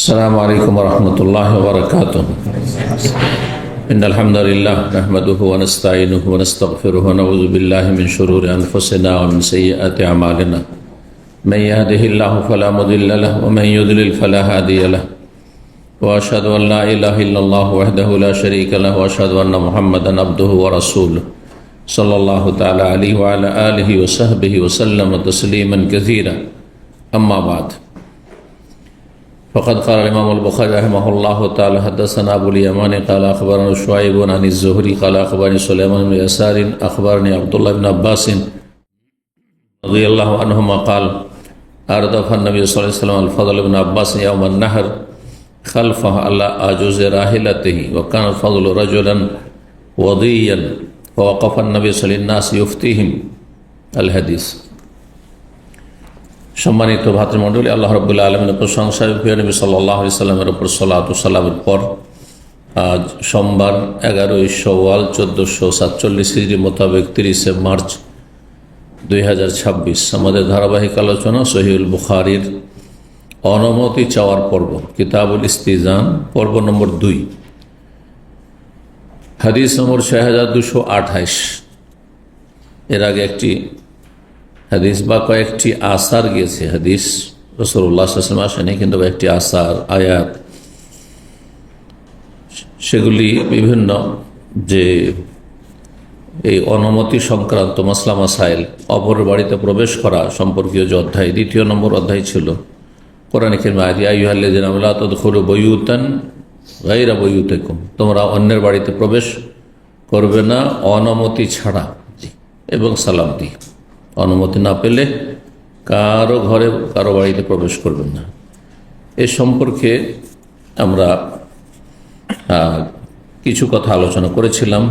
السلام عليكم ورحمة الله وبركاته. إن الحمد لله نحمده ونستعينه ونستغفره ونعوذ بالله من شرور أنفسنا ومن سيئات أعمالنا. من يهده الله فلا مضل له ومن يضلل فلا هادي له. وأشهد أن لا إله إلا الله وحده لا شريك له وأشهد أن محمدا عبده ورسوله صلى الله تعالى عليه وعلى آله وصحبه وسلم تسليما كثيرا. أما بعد، فقد قال الإمام البخاري رحمه الله تعالى حدثنا أبو اليمان قال أخبرنا شعيب عن الزهري قال أخبرني سليمان بن يسار أخبرني عبد الله بن عباس رضي الله عنهما قال أردف النبي صلى الله عليه وسلم الفضل بن عباس يوم النهر خلفه على عجوز راحلته وكان الفضل رجلا وضيا فوقف النبي صلى الله عليه وسلم الناس يفتيهم الحديث। সম্মানিত ভাতৃমণ্ডলী, আল্লাহ রাব্বুল আলামিনের প্রশংসা, প্রিয় নবী সাল্লাল্লাহু আলাইহি সাল্লামের উপর সালাত ও সালামের পর আজ সোমবার 11ই শাওয়াল 1447 হিজরি মোতাবেক 30 মার্চ 2026 আমাদের ধারাবাহিক আলোচনা সহিহুল বুখারীর অনুমতি চাওয়ার পর্ব, কিতাবুল ইস্তিজান, পর্ব নম্বর 2, হাদিস নম্বর 6228। এর আগে একটি হাদিস বা কয়েকটি আসার গিয়েছে, হাদিস রাসূলুল্লাহ সাল্লাল্লাহু আলাইহি ওয়াসাল্লাম আসেনি, কিন্তু একটি আসার আয়াত, সেগুলি বিভিন্ন যে এই অনুমতি সংক্রান্ত মাসলা মাসাইল, অপরের বাড়িতে প্রবেশ করা সম্পর্কীয় যে অধ্যায়, 2 নম্বর অধ্যায় ছিল কোরআন কারীমে আয়াত, ইয়া আইয়ুহাল্লাযীনা আমানু লা তাদখুলু বুয়ুতান গায়রা বুয়ুতিকুম, তোমরা অন্যের বাড়িতে প্রবেশ করবে না অনুমতি ছাড়া এবং সালাম দিয়ে। অনুমতি না পেলে কারো ঘরে কারো বাড়িতে প্রবেশ করবেন না। এ সম্পর্কে আমরা কিছু কথা আলোচনা করেছিলাম,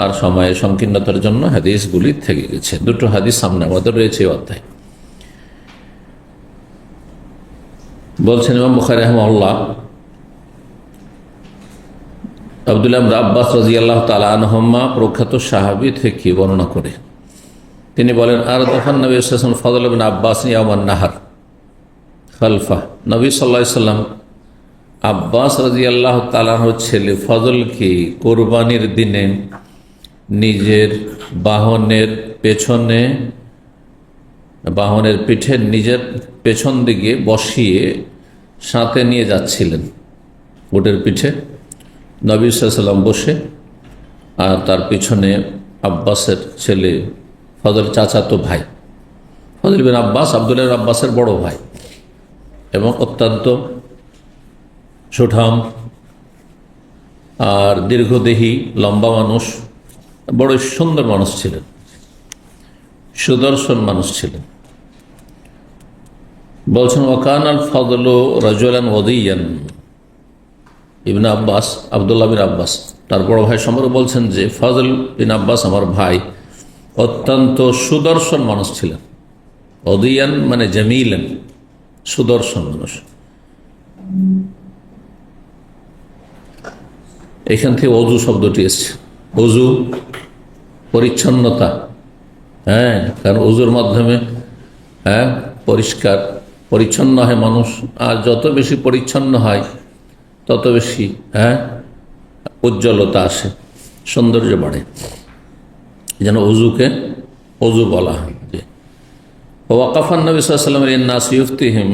আর সময়ের সংকীর্ণতার জন্য হাদিসগুলি থেকে গেছে। 2টো হাদিস সামনে আমাদের রয়েছে এই অধ্যায়। বলছেন ইমাম বুখারী রাহিমাহুল্লাহ, আব্দুল্লাহ ইবনে আব্বাস রাদিয়াল্লাহু তাআলা আনহুমা প্রখ্যাত সাহাবী থেকে বর্ণনা করে তিনি বলেন, আর তখন নবী সাল্লাল্লাহু আলাইহি ওয়াসাল্লাম ফজল ইবনে আব্বাস ইয়াওমান নাহার খালফা, নবী সাল্লাল্লাহু আলাইহি ওয়াসাল্লাম আব্বাস রাদিয়াল্লাহু তাআলা আনহুর ছেলে ফজলকে কুরবানির দিনে নিজের বাহনের পেছনে, বাহনের পিঠে নিজের পেছন দিকে বসিয়ে সাথে নিয়ে যাচ্ছিলেন। উটের পিঠে নবী সাল্লাল্লাহু আলাইহি ওয়াসাল্লাম বসে, আর তার পিছনে আব্বাসের ছেলে ফজল, চাচাতো ভাই ফজল বিন আব্বাস, আব্দুল্লাহ বিন আব্বাসের বড় ভাই এবং অত্যন্ত সুঠাম আর দীর্ঘদেহী লম্বা মানুষ, বড় সুন্দর মানুষ ছিলেন, সুদর্শন মানুষ ছিলেন। বলছেন ওয়াকান আল ফজল রাজুলান ওয়াদিয়ান, ইবনে আব্বাস, আব্দুল্লাহ বিন আব্বাস তার বড় ভাই সম্পর্কে বলছেন যে ফজল বিন আব্বাস আমার ভাই অত্যন্ত সুদর্শন মানুষ ছিলেন। ওদিয়ান মানে জামিলান, সুদর্শন মানুষ। এখান থেকে অজু শব্দটি এসছে, অজু পরিচ্ছন্নতা, কারণ অজুর মাধ্যমে পরিষ্কার পরিচ্ছন্ন হয় মানুষ, আর যত বেশি পরিচ্ছন্ন হয় তত বেশি উজ্জ্বলতা আসে, সৌন্দর্য বাড়ে, যেন অজুকে অজু বলা হয়। ওয়াকাফান নবী সাল্লাল্লাহু আলাইহি ওয়াসাল্লাম ইন্নাস ইফতিহিম,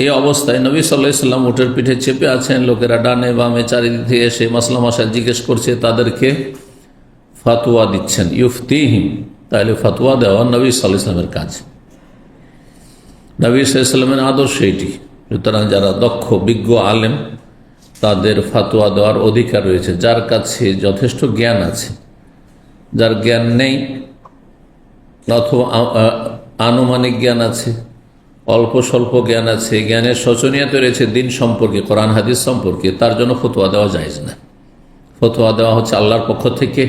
এই অবস্থায় নবী সাল্লাল্লাহু আলাইহি ওয়াসাল্লাম উটের পিঠে চেপে আছেন, লোকেরা ডানে বামে চারিদিক থেকে এসে মাসলা মাসাইল জিজ্ঞেস করছে, তাদেরকে ফতোয়া দিচ্ছেন। ইফতিহিম, তাহলে ফতোয়া দেওয়া নবী সাল্লাল্লাহু আলাইহি ওয়াসাল্লামের কাজ, নবী সাল্লাল্লাহু আলাইহি ওয়াসাল্লামের আদর্শ এটি। সুতরাং যারা দক্ষ বিজ্ঞ আলেম, তাদের ফতোয়া দেওয়ার অধিকার রয়েছে। যার কাছে যথেষ্ট জ্ঞান আছে, যার জ্ঞান নেই অথবা আনুমানিক জ্ঞান আছে, অল্প স্বল্প জ্ঞান আছে, জ্ঞানের শোচনীয়তা রয়েছে দিন সম্পর্কে, কোরআন হাদিস সম্পর্কে, তার জন্য ফতোয়া দেওয়া জায়েজ না। ফতোয়া দেওয়া হচ্ছে আল্লাহর পক্ষ থেকে,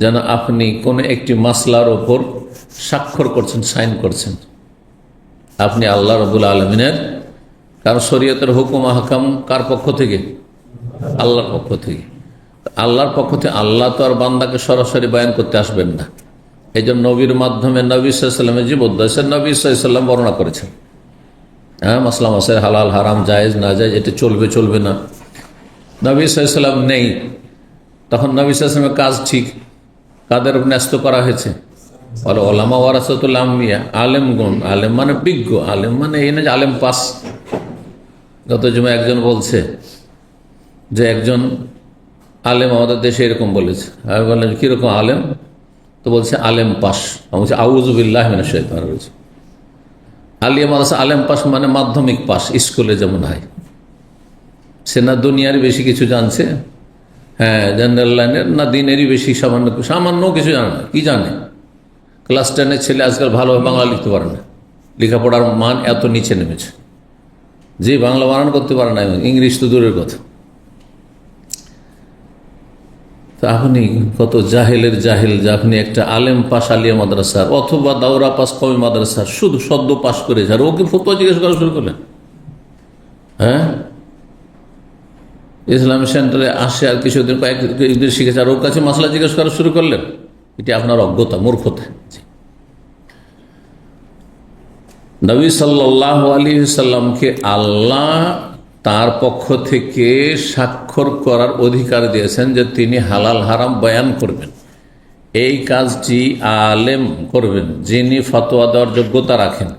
যেন আপনি কোনো একটি মাসলার ওপর স্বাক্ষর করছেন, সাইন করছেন, আপনি আল্লাহ রাব্বুল আলামিনের, কারণ শরীয়তের হুকুম আহকাম কার পক্ষ থেকে? আল্লাহর পক্ষ থেকে। আল্লাহর পক্ষ থেকে আল্লাহ তো আর বান্দাকে সরাসরি বয়ান করতে আসবেন না, এই জন্য নবীর মাধ্যমে নবী সাল্লাল্লাহু আলাইহি ওয়াসাল্লামের জীবদ্দশায় নবী সাল্লাল্লাহু আলাইহি ওয়াসাল্লাম বর্ণনা করেছেন। হ্যাঁ, মাসলা মাসাইল হালাল হারাম জায়েজ না জায়েজ এটা চলবে চলবে না। নবী সাল্লাল্লাহু আলাইহি ওয়াসাল্লাম নেই, তখন নবী সাল্লাল্লাহু আলাইহি ওয়াসাল্লামের কাজ ঠিক কাদের ন্যস্ত করা হয়েছে? বলো ওলামা ওয়ারাসাতুল আম্বিয়া, আলেমগণ। আলেম মানে বিজ্ঞ, আলেম মানে এই না যে আলেম পাস। গত জুমা একজন বলছে যে একজন আলেম আমাদের দেশে এরকম বলেছে। আমি বললাম কিরকম আলেম? তো বলছে আলেম পাস। আমি বলছি আউযু বিল্লাহি মিনাশ শাইতানির রাজিম। আলিয়া মাদ্রাসা আলেম পাস মানে মাধ্যমিক পাস, স্কুলে যেমন হয়। সে না দুনিয়ার বেশি কিছু জানছে, হ্যাঁ জেনারেল লাইনের, না দিনেরই বেশি, সামান্য সামান্য কিছু জানে না। কি জানে? ক্লাস 10-এর ছেলে আজকাল ভালোভাবে বাংলা লিখতে পারে না, লেখাপড়ার মান এত নিচে নেমেছে যে বাংলা বানান করতে পারে না, ইংলিশ তো দূরের কথা। তা আপনি কত জাহেলের জাহেল যে আপনি একটা আলেম পাস আলিয়া মাদ্রাসার অথবা দাওরা পাস কওমি মাদ্রাসার শুধু সদ্য পাস করেছে, আর ওকে ফতোয়া জিজ্ঞেস করা শুরু করলেন। হ্যাঁ, ইসলামিক সেন্টারে আসে আর কিছুদিন কয়েকদিন শিখেছে, আর ওর কাছে মাসলা জিজ্ঞেস করা শুরু করলেন। এটি আপনার অজ্ঞতা, মূর্খতা। নবী সাল্লাল্লাহু আলাইহি ওয়াসাল্লামকে আল্লাহ তার পক্ষ থেকে স্বাক্ষর করার অধিকার দিয়েছেন যে তিনি হালাল হারাম বয়ান করবেন। এই কাজটি আলেম করবেন যিনি ফতোয়া দেওয়ার যোগ্যতা রাখেন।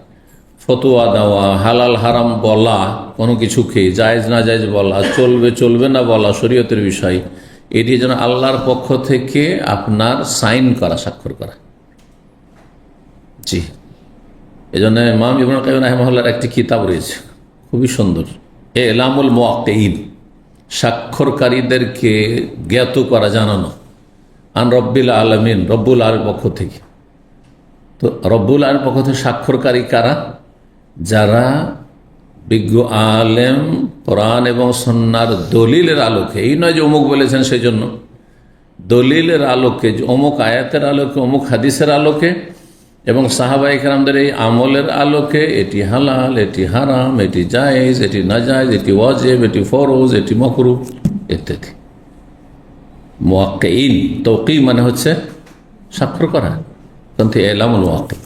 ফতোয়া দেওয়া, হালাল হারাম বলা, কোনো কিছুকে জায়েজ না জায়েজ বলা, চলবে চলবে না বলা শরীয়তের বিষয়, এটি যেন আল্লাহর পক্ষ থেকে আপনার সাইন করা, স্বাক্ষর করা। জি, এই জন্য ইমাম ইবনে কাইয়িম রাহিমাহুল্লাহর একটি কিতাব রয়েছে খুবই সুন্দর, ইলামুল মুওয়াক্কিঈন, স্বাক্ষরকারীদেরকে জ্ঞাত করা, জানানো। আন রব্বিল আলামিন, রব্বুল আলামিনের পক্ষ থেকে। তো রব্বুল আলামিনের পক্ষ থেকে স্বাক্ষরকারী কারা? যারা বিজ্ঞ আলেম, কোরআন এবং সুন্নাহর দলিলের আলোকে, এই নয় যে অমুক বলেছেন সেই জন্য, দলিলের আলোকে, যে অমুক আয়াতের আলোকে, অমুক হাদিসের আলোকে এবং সাহাবায়ে কেরামদের এই আমলের আলোকে এটি হালাল, এটি হারাম, এটি জায়েজ, এটি নাজায়েজ, এটি ওয়াজিব, এটি ফরজ, এটি মাকরুহ ইত্যাদি। মুওয়াক্কিঈন, তাওকী মানে হচ্ছে স্বাক্ষর করা, কিন্তু ইলামুল মুওয়াক্কিঈন।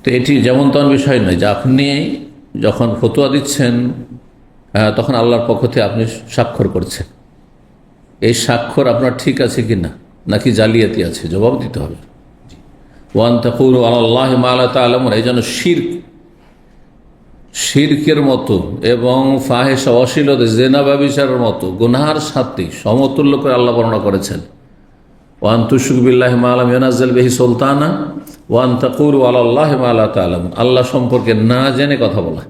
তো এটি যেমন তেমন বিষয় নয় যে আপনি যখন ফতোয়া দিচ্ছেন তখন আল্লাহর পক্ষ থেকে আপনি স্বাক্ষর করছেন। এই স্বাক্ষর আপনার ঠিক আছে কি না, নাকি জালিয়াতি আছে, জবাব দিতে হবে। ওয়ান তাকুলু আলাল্লাহি মা লা তা'লামুন, এই জন্য শিরকের মতো এবং ফাহেশা, অশ্লীলতা, জিনা, ব্যভিচারের মতো গুনাহের সাথে সমতুল্য করে আল্লাহ বর্ণনা করেছেন। ওয়ান তুশরিকু বিল্লাহি মা লাম ইউনাজ্জিল বিহি সুলতানা ওয়ান তাকুলু আলাল্লাহি মা লা তা'লামুন, আল্লাহ সম্পর্কে না জেনে কথা বলা।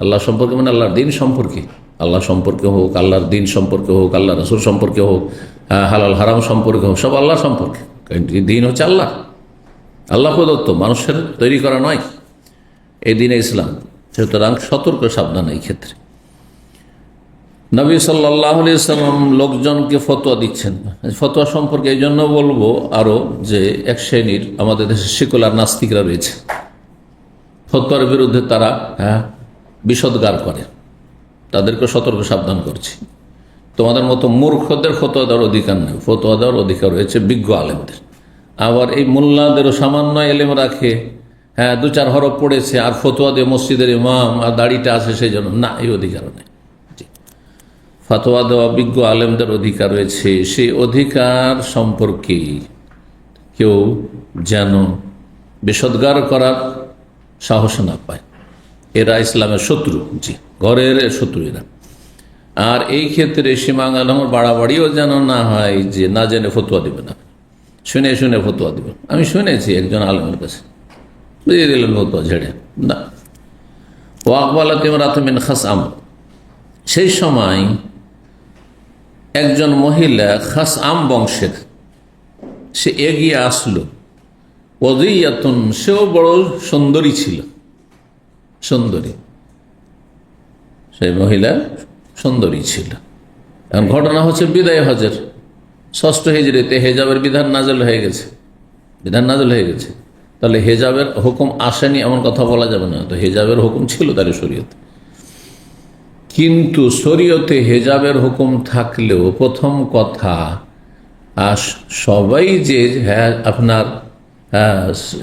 আল্লাহ সম্পর্কে মানে আল্লাহর দিন সম্পর্কে, আল্লাহ সম্পর্কে হোক, আল্লাহর দিন সম্পর্কে হোক, আল্লাহ রাসূল সম্পর্কে হোক, হালাল হারাম সম্পর্কে হোক, সব আল্লাহ সম্পর্কে। দিন হচ্ছে আল্লাহ, আল্লাহ প্রদত্ত, মানুষের তৈরি করা নয় এই দিনে ইসলাম। সুতরাং সতর্ক সাবধান এই ক্ষেত্রে। নবী সাল্লাল্লাহু আলাইহি ওয়াসাল্লাম লোকজনকে ফতোয়া দিচ্ছেন। ফতোয়া সম্পর্কে এই জন্য বলবো আরো যে এক শ্রেণীর আমাদের দেশে সেকুলার নাস্তিকরা রয়েছে, ফতোয়ার বিরুদ্ধে তারা বিষোদ্গার করে, তাদেরকে সতর্ক সাবধান করছি। তোমাদের মতো মূর্খদের ফতোয়া দেওয়ার অধিকার নেই, ফতোয়া দেওয়ার অধিকার রয়েছে বিজ্ঞ আলেমদের। আবার এই মোল্লাদেরও সামান্য এলেম রাখে, দু চার হরফ পড়েছে আর ফতোয়া দিয়ে মসজিদের ইমাম আর দাড়িটা আছে সেই জন্য, না, এই অধিকারও নেই। ফতোয়া দেওয়া বিজ্ঞ আলেমদের অধিকার রয়েছে, সেই অধিকার সম্পর্কে কেউ যেন বিষোদ্গার করার সাহস না পায়। এরা ইসলামের শত্রু, জি, ঘরের শত্রু এরা। আর এই ক্ষেত্রে সীমাঙ্গালমের বাড়াবাড়িও যেন না হয় যে না জেনে ফতোয়া দেবে না, শুনে শুনে ফতোয়া দেবে। আমি শুনেছি একজন আলেমের কাছে বুঝিয়ে দিলেন ফতোয়া ঝেড়ে না। ও আকবালাত ইমরাতুন মিন খাসআম, সেই সময় একজন মহিলা খাসআম বংশের, সে এগিয়ে আসলো। ওয়াদিয়াতুন, সেও বড় সুন্দরী ছিল, সুন্দরী, সেই মহিলা সুন্দরী ছিল। এখন ঘটনা হচ্ছে বিদায় হজের 6ষ্ঠ হিজরিতে হেজাবের বিধান নাজল হয়ে গেছে, বিধান নাজল হয়ে গেছে। তাহলে হেজাবের হুকুম আসেনি এমন কথা বলা যাবে না, তো হেজাবের হুকুম ছিল তার শরীয়তে। কিন্তু শরীয়তে হেজাবের হুকুম থাকলেও প্রথম কথা সবাই যে আপনার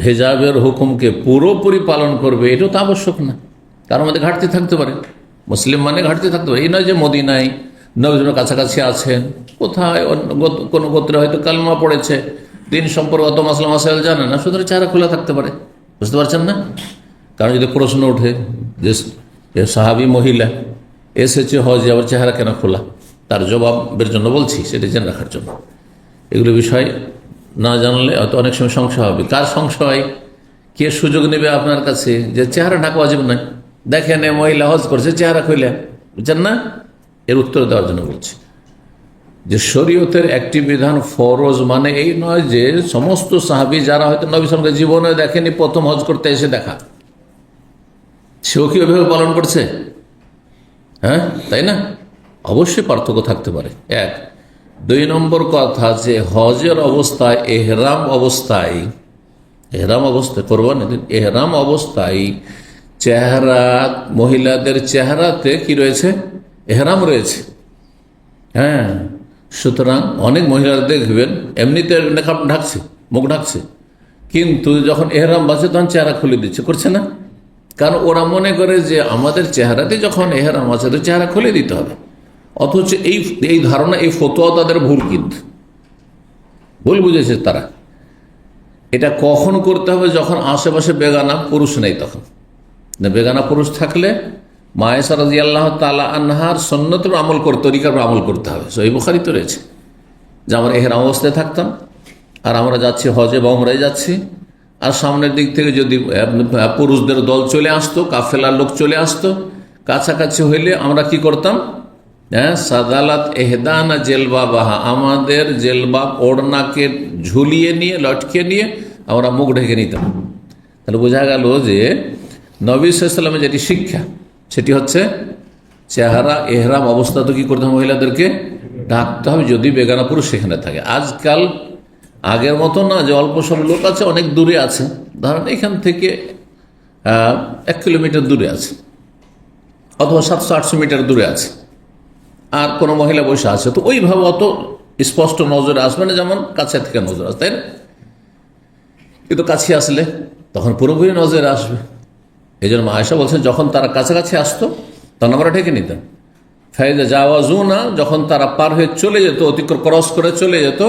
হেজাবের হুকুমকে পুরোপুরি পালন করবে এটাও তো আবশ্যক না। কারোর মধ্যে ঘাটতি থাকতে পারে, মুসলিম মানে ঘাটতি থাকতে পারে। এই নয় যে মদিনায় নবীর কাছাকাছি আছেন, কোথায় কোনো গোত্রে হয়তো কালমা পড়েছে, দিন সম্পর্কত মাসলা মাসাইল জানে না, সুতরাং চেহারা খোলা থাকতে পারে। বুঝতে পারছেন না? কারণ যদি প্রশ্ন ওঠে যে সাহাবী মহিলা এসেছে হজে, আবার চেহারা কেন খোলা, তার জবাবের জন্য বলছি, সেটা জেনে রাখার জন্য। এগুলো বিষয় না জানলে হয়তো অনেক সময় সংশয় হবে। কার সংশয়? কে সুযোগ নেবে আপনার কাছে যে চেহারা ঢাকা ওয়াজিব নয়, দেখেন মহিলা হজ করছে চেহারা খুলে, বুঝছেন না? এর উত্তর দেওয়ার জন্য বলছি যে শরীয়তের একটি বিধান ফরজ মানে এই নয় যে সমস্ত সাহাবী যারা হয়তো নবী সাল্লাল্লাহু আলাইহি ওয়াসাল্লাম জীবনে দেখেনি, প্রথম হজ করতে এসে দেখা, সেও কি ওইভাবে পালন করছে? হ্যাঁ, তাই না? অবশ্যই পার্থক্য থাকতে পারে। এক। দুই নম্বর কথা যে হজের অবস্থায় এহরাম অবস্থায় কোরবানি এহরাম অবস্থায় চেহারা, মহিলাদের চেহারাতে কি রয়েছে? এহরাম রয়েছে। হ্যাঁ, সুতরাং অনেক মহিলারা দেখবেন এমনিতে নেকাব ঢাকছে, মুখ ঢাকছে, কিন্তু যখন এহরাম বাজে তখন চেহারা খুলে দিচ্ছে, করছে না? কারণ ওরা মনে করে যে আমাদের চেহারাতে যখন এহরাম আছে তো চেহারা খুলে দিতে হবে। অথচ এই ধারণা, এই ফতোয়া তাদের ভুল, কিন্তু ভুল বুঝেছে তারা। এটা কখন করতে হবে? যখন আশেপাশে বেগানা পুরুষ নেই, তখন। বেগানা পুরুষ থাকলে মা আয়েশা রাদিয়াল্লাহু তাআলা আনহার সুন্নতের আমল করতে, তরিকার আমল করতে হবে। সহিহ বুখারীতে রয়েছে যে আমরা এহরাম অবস্থায় থাকতাম, আর আমরা যাচ্ছি হজে বা উমরায় যাচ্ছি, আর সামনের দিক থেকে যদি পুরুষদের দল চলে আসতো, কাফেলার লোক চলে আসতো, কাছাকাছি হইলে আমরা কি করতাম? হ্যাঁ, সাদালাত এহদানা জেলবাবাহা, আমাদের জেলবাব ওড়নাকে ঝুলিয়ে নিয়ে, লটকে নিয়ে আমরা মুখ ঢেকে নিতাম। তাহলে বোঝা গেল যে নবী সাল্লাল্লাহু আলাইহি ওয়াসাল্লামের যেটি শিক্ষা, সেটি হচ্ছে চেহারা এহরাম অবস্থা তো কি করতে হবে? মহিলাদেরকে ঢাকতে হবে, যদি বেগানা পুরুষ সেখানে থাকে। আজকাল আগের মতো না যে অল্প সব লোক আছে, অনেক দূরে আছে, ধরেন এখান থেকে 1 কিলোমিটার দূরে আছে, অথবা 700-800 মিটার দূরে আছে, আর কোনো মহিলা বসে আছে, তো ওইভাবে অত স্পষ্ট নজরে আসবে না যেমন কাছে থেকে নজর আসে, তাই না? কিন্তু কাছে আসলে তখন পুরোপুরি নজরে আসবে। এই জন্য আয়েশা বলছেন যখন তারা কাছাকাছি আসতো তখন আমরা ঢেকে নিতাম। ফাইদা জাওয়াজুনা, যখন তারা পার হয়ে চলে যেত, অতিক্রম ক্রস করে চলে যেত,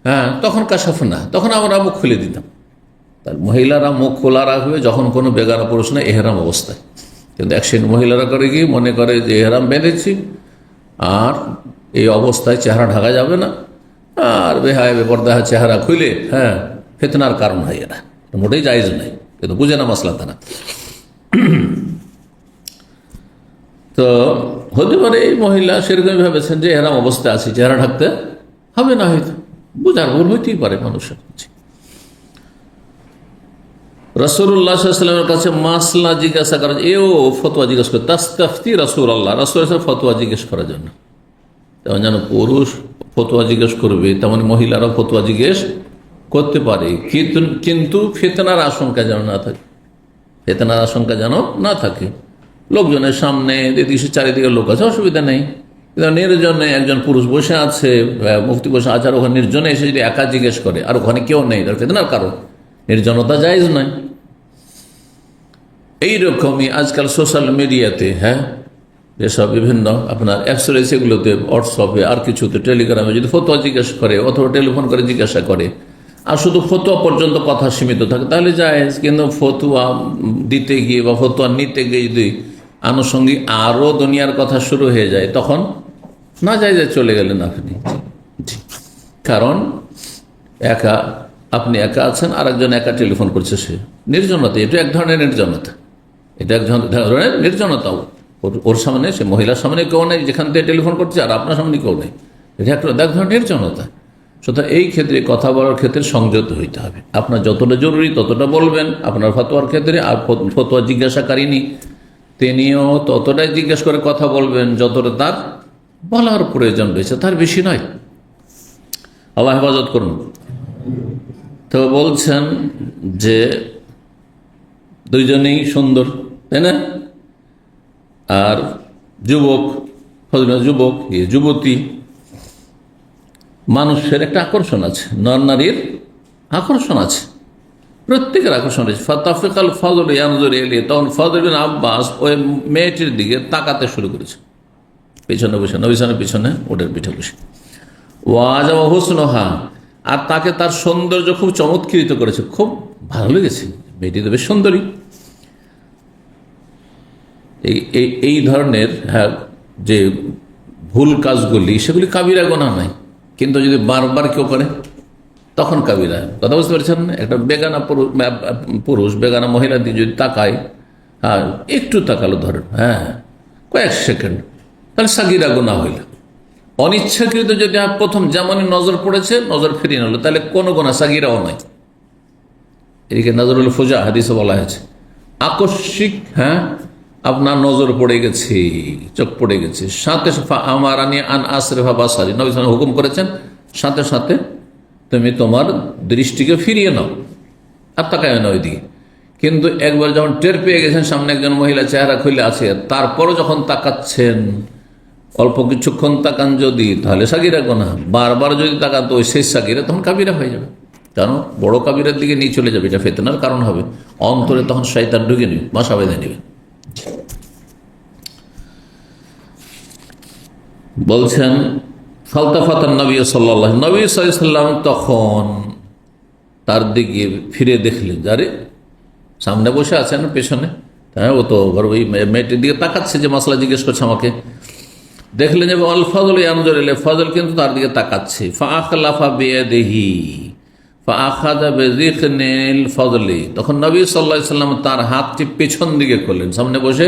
হ্যাঁ, তখন কাশাফনা, তখন আমরা মুখ খুলে দিতাম। তার মহিলারা মুখ খোলা রাখবে যখন কোনো বেগানা পুরুষ না এহরাম অবস্থায়। কিন্তু এক শ্রেণীর মহিলারা করে কি মনে করে যে এহরাম বেঁধেছি আর এই অবস্থায় চেহারা ঢাকা যাবে না, আর বেহায় বেপর্দা চেহারা খুলে, হ্যাঁ, ফিতনার কারণ হয়। এরা মোটেই জায়েজ নাই, কিন্তু বুঝে না মাসলা তারা। তো হতে পারে এই মহিলা সেরকমই ভেবেছেন যে এহরাম অবস্থায় আছে, চেহারা ঢাকতে হবে না, হয়তো বুঝার ভুল হইতেই পারে মানুষের। রাসূলুল্লাহ সাল্লাল্লাহু আলাইহি ওয়াসাল্লামের কাছে মাসলা জিজ্ঞাসা করা, এও ফতোয়া জিজ্ঞেস করে, তাস্তাফতি রাসূলুল্লাহ, রাসূলের ফতোয়া জিজ্ঞেস করার জন্য। তেমন যেন পুরুষ ফতোয়া জিজ্ঞেস করবে, তেমন মহিলারাও ফতোয়া জিজ্ঞেস করতে পারে, কিন্তু ফিতনার আশঙ্কা যেন না থাকে, ফিতনার আশঙ্কা যেন না থাকে। লোকজনের সামনে চারিদিকে লোক আছে, অসুবিধা নেই, কিন্তু নির্জনে একজন পুরুষ বসে আছে, মুফতি বসে আছে, আর ওখানে নির্জনে এসে যদি একা জিজ্ঞেস করে আর ওখানে কেউ নেই, তার ফিতনার কারণ, নির্জনতা জায়েজ নয়। এইরকমই আজকাল সোশ্যাল মিডিয়াতে, হ্যাঁ, যেসব বিভিন্ন আপনার অ্যাপস রয়েছে, এগুলোতে, হোয়াটসঅ্যাপে আর কিছুতে, টেলিগ্রামে যদি ফতোয়া জিজ্ঞেস করে অথবা টেলিফোন করে জিজ্ঞাসা করে, আর শুধু ফতোয়া পর্যন্ত কথা সীমিত থাকে, তাহলে জায়েজ। কিন্তু ফতোয়া দিতে গিয়ে বা ফতোয়া নিতে গিয়ে যদি আনুষঙ্গিক আরও দুনিয়ার কথা শুরু হয়ে যায়, তখন না জায়েজে চলে গেলেন আপনি। কারণ আপনি একা আছেন, আর একজন একা টেলিফোন করছে, সে নির্জনতা। এটা এক ধরনের নির্জনতা, এটা এক ধরনের নির্জনতা। ওর সামনে, সে মহিলার সামনে কেউ নেই যেখান থেকে টেলিফোন করছে, আর আপনার সামনে কেউ নেই, এটা একটা এক ধরনের নির্জনতা। সুতরাং এই ক্ষেত্রে কথা বলার ক্ষেত্রে সংযত হইতে হবে। আপনার যতটা জরুরি ততটা বলবেন আপনার ফতোয়ার ক্ষেত্রে, আর ফতোয়া জিজ্ঞাসাকারিনী তিনিও ততটাই জিজ্ঞেস করে কথা বলবেন যতটা তার বলার প্রয়োজন রয়েছে, তার বেশি নয়। আল্লাহ হেফাজত করুন। তো বলছেন যে দুইজনেই সুন্দর, তাই না? আর যুবক, যুবতী, মানুষের একটা আকর্ষণ আছে, নর নারীর আকর্ষণ আছে। প্রত্যেকের আকর্ষণ রয়েছে। ফাতাফিকাল ফজল ইয়ানজুর ইলাইহি, তখন ফজল বিন আব্বাস ওই মেয়েটির দিকে তাকাতে শুরু করেছে, পিছনে বসে, নবীর পিছনে ওটার পিঠে বসে। ওয়াজাবা হুসনুহা, আর তাকে তার সৌন্দর্য খুব চমৎকৃত করেছে, খুব ভালো লেগেছে, মেয়েটি তো বেশ সুন্দরী। এই ধরনের যে ভুল কাজগুলি, সেগুলি কাবিরা গুনাহ নাই, কিন্তু যদি বারবার কেউ করে তখন কাবিরা। কথা বুঝতে পারছেন? একটা বেগানা পুরুষ বেগানা মহিলার দিকে যদি তাকায়, হ্যাঁ একটু তাকালো ধরেন, হ্যাঁ কয়েক সেকেন্ড, তাহলে সাগিরা গুনাহ হইল। অনিচ্ছাকৃত যদি প্রথম যেমনই নজর পড়েছে, নজর ফিরিয়ে নিল, তাহলে কোনো গুনাহ সাগিরাও নাই। এদিকে নজরুল ফুজা হাদিসে বলা হয়েছে, আকস্মিক আপনার নজর পড়ে গেছে, চোখ পড়ে গেছে, সাথে আমার আন আসরেফা বাসারি, নবী সাল্লাল্লাহু আলাইহি ওয়াসাল্লাম হুকুম করেছেন, সাথে সাথে তুমি তোমার দৃষ্টিকে ফিরিয়ে নাও, আর তাকায় না ওইদিকে। কিন্তু একবার যখন টের পেয়ে গেছেন সামনে একজন মহিলা চেহারা খুলে আছে, তারপরও যখন তাকাচ্ছেন, অল্প কিছুক্ষণ তাকান যদি, তাহলে সাগিরা গুনাহ। বারবার যদি তাকান তো ওই শেষ সাগিরা, তখন কাবিরা হয়ে যাবে। কেন? বড় কাবিরার দিকে নিয়ে চলে যাবে, এটা ফিতনার কারণ হবে। অন্তরে তখন শয়তান ঢুকে নেবে, বাসা বেঁধে নেবে। বলছেন ফালতাফাতান নবী সাল্লাল্লাহু, নবী সাল্লাল্লাহু আলাইহি ওয়াসাল্লাম তখন তার দিকে ফিরে দেখলেন, যারে সামনে বসে আছেন পেছনে, হ্যাঁ ও তো ওই মেয়েটির দিকে তাকাচ্ছে, যে মাসলা জিজ্ঞেস করছে আমাকে। দেখলেন যে আল ফজল ইয়ানজুর ইলাইহি, ফজল কিন্তু তার দিকে তাকাচ্ছে। ফাআখলাফা বিয়াদিহি ফাআখাযা বিযিখনিল ফজলি, তখন নবী সাল্লাল্লাহু আলাইহি ওয়াসাল্লাম তার হাতটি পেছন দিকে করলেন, সামনে বসে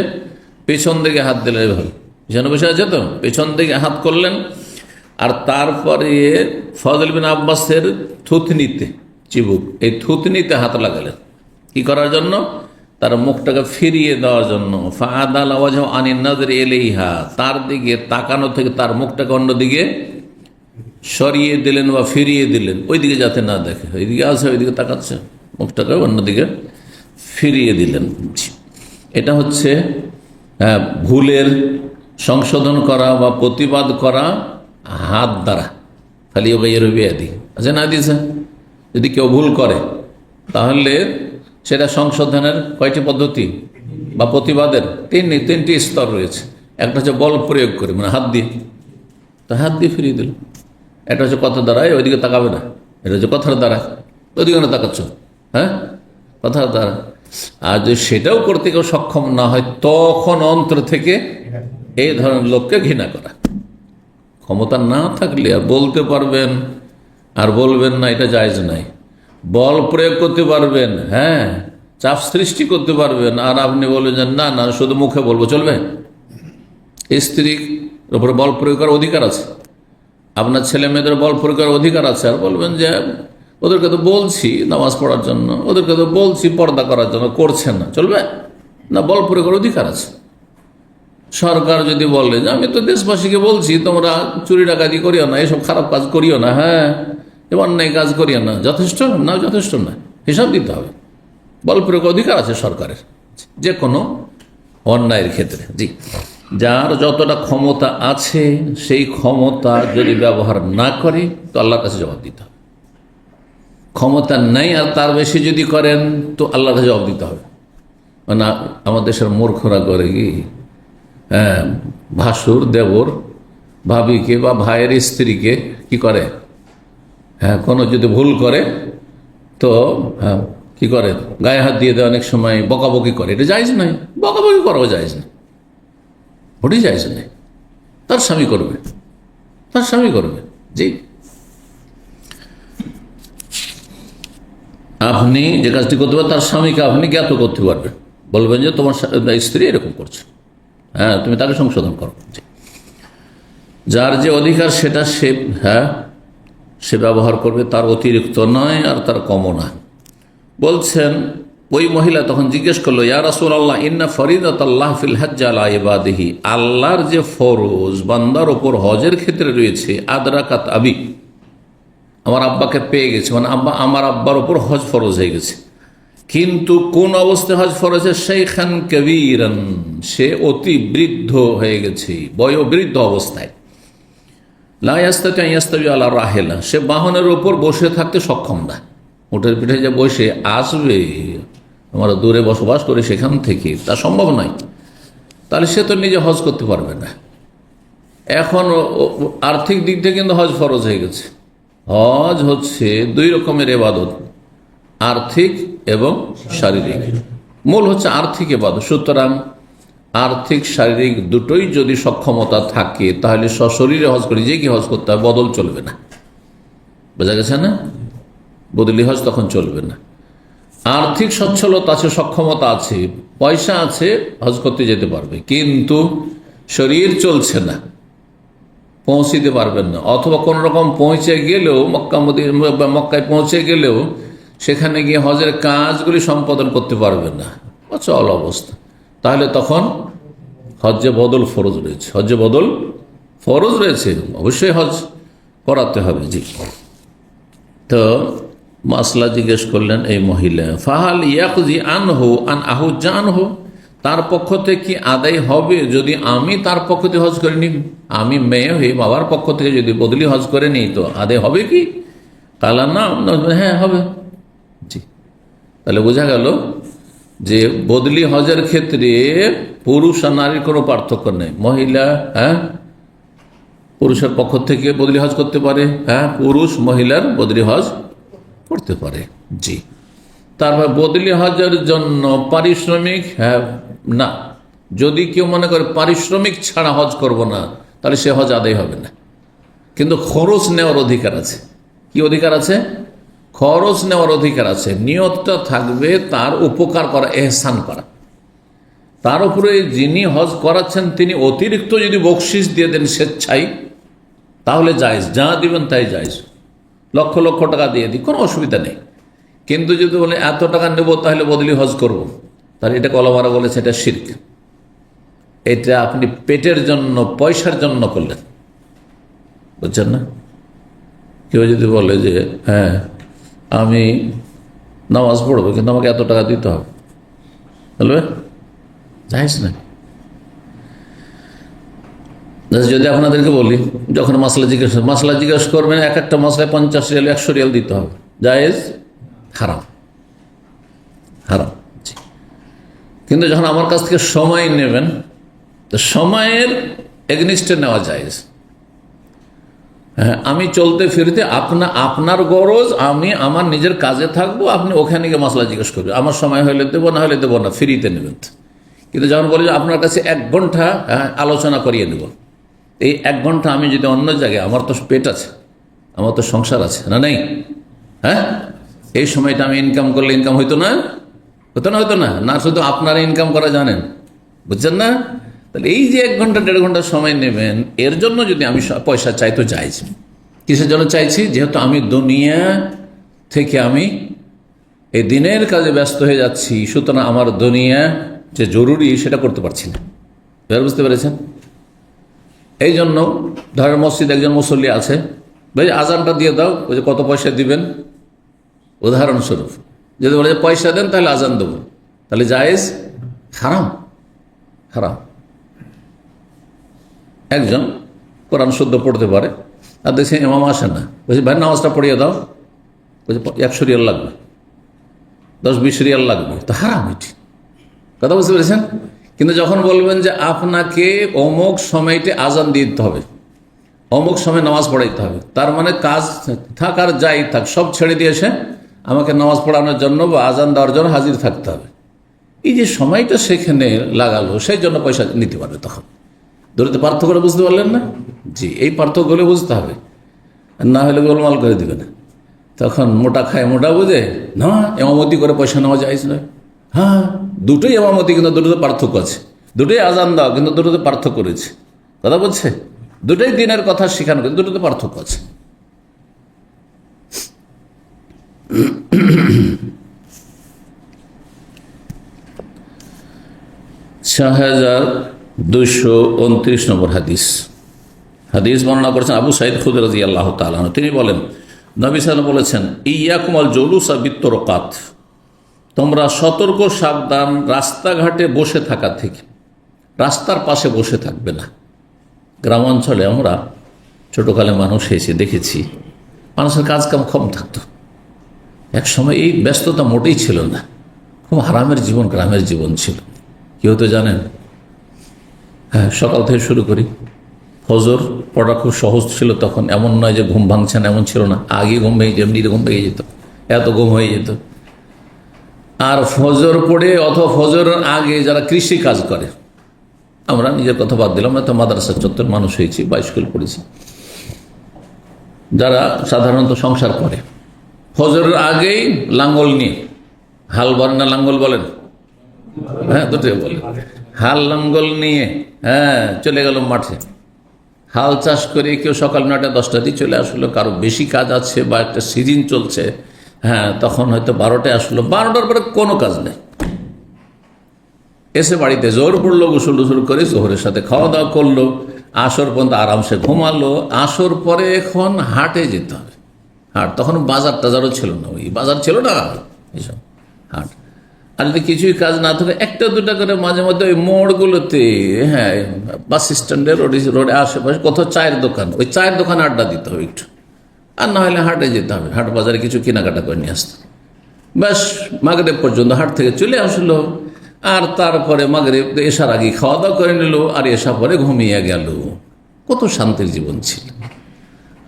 পেছন দিকে হাত দিলেন, এভাবে পিছনে বসে আছে তো, পেছন দিকে হাত করলেন। আর তারপরে ফজল বিন আব্বাসের থুতনিতে, চিবুক, এই থুতনিতে হাত লাগালেন। কি করার জন্য? তার মুখটাকে ফিরিয়ে দেওয়ার জন্য। ফাআদাল ওয়াজহু আনিন নাযরি ইলাইহা, তার দিকে তাকানো থেকে তার মুখটাকে অন্যদিকে সরিয়ে দিলেন বা ফিরিয়ে দিলেন, ওইদিকে যাতে না দেখে। ওইদিকে আছে, ওইদিকে তাকাচ্ছে, মুখটাকে অন্যদিকে ফিরিয়ে দিলেন। এটা হচ্ছে ভুলের সংশোধন করা বা প্রতিবাদ করা হাত দ্বারা। খালি বিয়াদি আছে না দিয়েছে, যদি কেউ ভুল করে তাহলে সেটা সংশোধনের কয়টি পদ্ধতি বা প্রতিবাদের তিনটি স্তর রয়েছে। একটা হচ্ছে বল প্রয়োগ করে, মানে হাত দিয়ে, তো হাত দিয়ে ফিরিয়ে দিল। এটা হচ্ছে কথা দ্বারা, ওইদিকে তাকাবে না, এটা হচ্ছে কথার দ্বারা, ওইদিকে না তাকাচ্ছ, হ্যাঁ কথার দ্বারা। আর যদি সেটাও করতে কেউ সক্ষম না হয়, তখন অন্তর থেকে এই ধরনের লোককে ঘৃণা করা। ক্ষমতা না থাকলে আর বলতে পারবেন আর বলবেন না, এটা জায়েজ নাই। বল প্রয়োগ করতে পারবেন, হ্যাঁ চাপ সৃষ্টি করতে পারবেন, আর আপনি বলবেন যে না না শুধু মুখে বলবো, চলবে? স্ত্রীর উপরে বল প্রয়োগ করার অধিকার আছে, আপনার ছেলে মেয়েদের বল প্রয়োগ করার অধিকার আছে, আর বলবেন যে ওদেরকে তো বলছি নামাজ পড়ার জন্য, ওদেরকে তো বলছি পর্দা করার জন্য, করছেন না, চলবে না? বল প্রয়োগ করার অধিকার আছে। সরকার যদি বলে যে আমি তো দেশবাসীকে বলছি তোমরা চুরি ডাকাতি করিও না, এসব খারাপ কাজ করিও না, হ্যাঁ অন্যায় কাজ করিও না, যথেষ্ট না? যথেষ্ট না, হিসাব দিতে হবে। বল প্রয়োগ অধিকার আছে সরকারের যে কোনো অন্যায়ের ক্ষেত্রে। জি, যার যতটা ক্ষমতা আছে সেই ক্ষমতা যদি ব্যবহার না করে তো আল্লাহর কাছে জবাব দিতে হবে। ক্ষমতা নেই আর তার বেশি যদি করেন তো আল্লাহর কাছে জবাব দিতে হবে। মানে আমাদের দেশের মূর্খরা করে কি, হ্যাঁ ভাসুর দেবর ভাবিকে বা ভাইয়ের স্ত্রীকে কি করে, হ্যাঁ কোনো যদি ভুল করে তো হ্যাঁ কি করে, গায়ে হাত দিয়ে দেয়, অনেক সময় বকাবকি করে। এটা জায়েজ নাই, বকাবকি করাও জায়েজ নাই, ওটাই জায়েজ নাই। তার স্বামী করবে, তার স্বামী করবে। জি, আপনি যে কাজটি করতে পারেন তার স্বামীকে আপনি জ্ঞাত করতে পারবেন, বলবেন যে তোমার স্ত্রী এরকম করছে, হ্যাঁ তুমি তাকে সংশোধন করো। যার যে অধিকার সেটা সে ব্যবহার করবে, তার অতিরিক্ত নয় আর তার কমও না। বলছেন ওই মহিলা তখন জিজ্ঞেস করলো, ইয়া রাসূলুল্লাহ ইন্না ফরিদাতাল্লাহ ফিল হজ্জ আলা ইবাদিহি, আল্লাহর যে ফরজ বান্দার ওপর হজের ক্ষেত্রে রয়েছে, আদরাকাত আবি, আমার আব্বাকে পেয়ে গেছে, মানে আমার আব্বার ওপর হজ ফরজ হয়ে গেছে। কিন্তু কোন অবস্থায় হজ ফরজ? শাইখান কাবীরান, সে অতি বৃদ্ধ হয়ে গেছে, বয়োবৃদ্ধ অবস্থায়। লা ইয়াস্তাতি আন ইয়াস্তাবি আলা রাহিলা, সে বাহনের উপর বসে থাকতে সক্ষম না, উটের পিঠে যে বসে আসবে, আমরা দূরে বসবাস করি সেখান থেকে, তা সম্ভব নয়। তাহলে সে তো নিজে হজ করতে পারবে না। এখন আর্থিক দিক থেকে কিন্তু হজ ফরজ হয়ে গেছে। হজ হচ্ছে দুই রকমের ইবাদত, আর্থিক এবং শারীরিক। মূল হচ্ছে আর্থিক ইবাদত। সুতরাং আর্থিক শারীরিক দুটোই যদি সক্ষমতা থাকে তাহলে সশরীরে হজ করে যে কি হজ করতে হয়, বদল চলবে না। বোঝা গেছে না? বদলি হজ তখন চলবে না। আর্থিক সচ্ছলতা আছে, সক্ষমতা আছে, পয়সা আছে, হজ করতে যেতে পারবে, কিন্তু শরীর চলছে না, পৌঁছিতে পারবেন না, অথবা কোন রকম পৌঁছে গেলেও মক্কায় পৌঁছে গেলেও সেখানে গিয়ে হজের কাজগুলি সম্পাদন করতে পারবেন না, অচল অবস্থা, তাহলে তখন হজ্জে বদল ফরজ রয়েছে। হজ্জে বদল ফরজ রয়েছে, অবশ্যই হজ করাতে হবে। জি, তো মাসলা জিজ্ঞেস করলেন এই মহিলা, ফাহাল ইয়াকজি আনহু আন আহু জানহু, তার পক্ষ থেকে কি আদায় হবে যদি আমি তার পক্ষ থেকে হজ করে নিই? আমি মেয়ে হয়ে বাবার পক্ষ থেকে যদি বদলি হজ করে নিই তো আদায় হবে কি? কালা না, হ্যাঁ হবে। জি, তাহলে বোঝা গেল যে বদলি হজের ক্ষেত্রে পুরুষ আর নারীর কোনো পার্থক্য নেই। মহিলা পুরুষের পক্ষ থেকে বদলি হজ করতে পারে, পুরুষ মহিলার বদলি হজ করতে পারে। জি, তারপর বদলি হজের জন্য পারিশ্রমিক না, যদি কেউ মনে করে পারিশ্রমিক ছাড়া হজ করব না, তাহলে সে হজ আদায় হবে না, কিন্তু খরচ নেওয়ার অধিকার আছে। কি অধিকার আছে? খরচ নেওয়ার অধিকার আছে। নিয়তটা থাকবে তার উপকার করা, এহসান করা। তার উপরে যিনি হজ করাচ্ছেন তিনি অতিরিক্ত যদি বকশিস দিয়ে দেন স্বেচ্ছায়, তাহলে জায়েজ, যা দিবেন তাই জায়েজ। লক্ষ লক্ষ টাকা দিয়ে দিই, কোনো অসুবিধা নেই। কিন্তু যদি বলে এত টাকা নেব তাহলে বদলি হজ করব, তাহলে এটা কলমারা বলেছে এটা শিরক। এটা আপনি পেটের জন্য, পয়সার জন্য করলেন, বুঝছেন না? কেউ যদি বলে যে হ্যাঁ আমি নামাজ পড়বো কিন্তু আমাকে এত টাকা দিতে হবে, বলবে জায়েজ না। যদি আপনাদেরকে বলি যখন মাসলা জিজ্ঞেস করবেন, এক একটা মশলায় 50 রিয়াল 100 রিয়াল দিতে হবে, জায়েজ? হারাম, হারাম। কিন্তু যখন আমার কাছ থেকে সময় নেবেন, তো সময়ের এগনিস্টে নেওয়া জায়েজ। হ্যাঁ, আমি চলতে ফিরতে আপনার গরজ, আমি আমার নিজের কাজে থাকবো, আপনি ওখানে গিয়ে মশলা জিজ্ঞেস করবেন, আমার সময় হলে দেবো, না হলে দেবো না, ফ্রিতে নেবেন। কিন্তু যখন বলি যে আপনার কাছে 1 ঘন্টা আলোচনা করিয়ে দেব, এই 1 ঘন্টা আমি যদি অন্য জায়গায়, আমার তো পেট আছে, আমার তো সংসার আছে না, নেই? হ্যাঁ, এই সময়টা আমি ইনকাম করলে ইনকাম হইতো না, হতো না, না শুধু আপনারা ইনকাম করা জানেন, বুঝছেন না? তাহলে এই যে 1 ঘন্টা 1.5 ঘন্টা সময় নেবেন, এর জন্য যদি আমি পয়সা চাই তো চাইছি। কিসের জন্য চাইছি? যেহেতু আমি দুনিয়া থেকে আমি এই দিনের কাজে ব্যস্ত হয়ে যাচ্ছি, সুতরাং আমার দুনিয়া যে জরুরি সেটা করতে পারছি না। এবার বুঝতে পেরেছেন? এই জন্য ধরেন মসজিদ একজন মুসল্লি আছে, ভাই আজানটা দিয়ে দাও, ওই যে কত পয়সা দিবেন, উদাহরণস্বরূপ যদি বলে পয়সা দেন তাহলে আজান দেবো, তাহলে জায়েজ? হারাম, হারাম। একজন কোরআন শুদ্ধ পড়তে পারে আর দেখছে ইমাম আসে না, বলছে ভাই নামাজটা পড়িয়ে দাও, বলছে 100 রিয়াল লাগবে, 10-20 রিয়াল লাগবে, তো হারাম এটি। কথা বুঝতে পেরেছেন? কিন্তু যখন বলবেন যে আপনাকে অমুক সময়টি আজান দিতে হবে, অমুক সময় নামাজ পড়াইতে হবে, তার মানে কাজ থাক আর যাই থাক সব ছেড়ে দিয়েছে আমাকে নামাজ পড়ানোর জন্য বা আজান দেওয়ার জন্য হাজির থাকতে হবে, এই যে সময়টা সেখানে লাগালো, সেই জন্য পয়সা নিতে পারবে। তখন দুটোতে পার্থক্য বুঝতে পারলেন না? জি, এই পার্থক্যগুলো বুঝতে হবে, না হলে গোলমাল করে দিবে না। তখন মোটা খায় মোটা বুঝে না, এমামতি করে পয়সা নেওয়া যায় নয়। হ্যাঁ, দুটোই এমামতি, কিন্তু দুটোতে পার্থক্য আছে। দুটোই আজান দাও, কিন্তু দুটোতে পার্থক্য রয়েছে। কথা বলছে, দুটোই দিনের কথা শেখানো, কিন্তু দুটোতে পার্থক্য আছে। 6229 নম্বর হাদিস বর্ণনা করেছেন আবু সাঈদ খুদরি রাদিয়াল্লাহু তাআলা আনহু। তিনি বলেন, নবী সাল্লাল্লাহু আলাইহি ওয়াসাল্লাম বলেছেন, ইয়াকুমাল জুলুসা বিত্তরকাত, তোমরা সতর্ক সাবধান রাস্তাঘাটে বসে থাকা থেকে, রাস্তার পাশে বসে থাকবে না। গ্রাম অঞ্চলে আমরা ছোটকালে মানুষ এসে দেখেছি মানুষের কাজ কাম কম থাকতো, এক সময় এই ব্যস্ততা মোটেই ছিল না, খুব হারামের জীবন, গ্রামের জীবন ছিল। কি হতো জানেন? হ্যাঁ, সকাল থেকে শুরু করি, ফজর পড়া খুব সহজ ছিল তখন, এমন নয় যে ঘুম ভাঙছে না, এমন ছিল না। আগে ঘুম ভেঙে এমনি ঘুম ভেঙে যেত, এত ঘুম হয়ে যেত। আর ফজর পড়ে অথবা ফজরের আগে যারা কৃষি কাজ করে, আমরা নিজের কথা বাদ দিলাম, না তো মাদ্রাসা চত্বর মানুষ হয়েছি বা স্কুল পড়েছি, যারা সাধারণত সংসার করে, ফজরের আগেই লাঙ্গল নিয়ে, হাল বলেন না লাঙ্গল বলেন? হ্যাঁ, দুটোই বলেন। হাল লাঙ্গল নিয়ে চলে গেল মাঠে। হাল চাষ করে কেউ সকাল 9টা 10টা দিয়ে চলে আসলো, কারো বেশি কাজ আছে বা একটা সিজন চলছে, তখন হয়তো 12টায় আসলো, 12টার পরে কোনো কাজ নেই, এসে বাড়িতে জোর পড়লো, গোসল টুসল করে জোহরের সাথে খাওয়া দাওয়া করলো, আসর পর্যন্ত আরামসে ঘুমালো। আসর পরে এখন হাটে যেতে হবে। হাট তখন বাজার টাজারও ছিল না, ওই বাজার ছিল না, এইসব হাট। আর যদি কিছুই কাজ না থাকে, একটা দুটা করে মাঝে মধ্যে ওই মোড়গুলোতে, বাস স্ট্যান্ডের রোডে আশেপাশে কোথাও চায়ের দোকান, ওই চায়ের দোকানে আড্ডা দিতে হবে একটু, আর না হলে হাটে যেতে হবে, হাট বাজারে কিছু কেনাকাটা করে নিয়ে আসতে। ব্যাস মাগরিব পর্যন্ত হাট থেকে চলে আসলো, আর তারপরে মাগরিব এশার আগে খাওয়া দাওয়া করে নিল, আর এশা পরে ঘুমিয়ে গেল। কত শান্তির জীবন ছিল।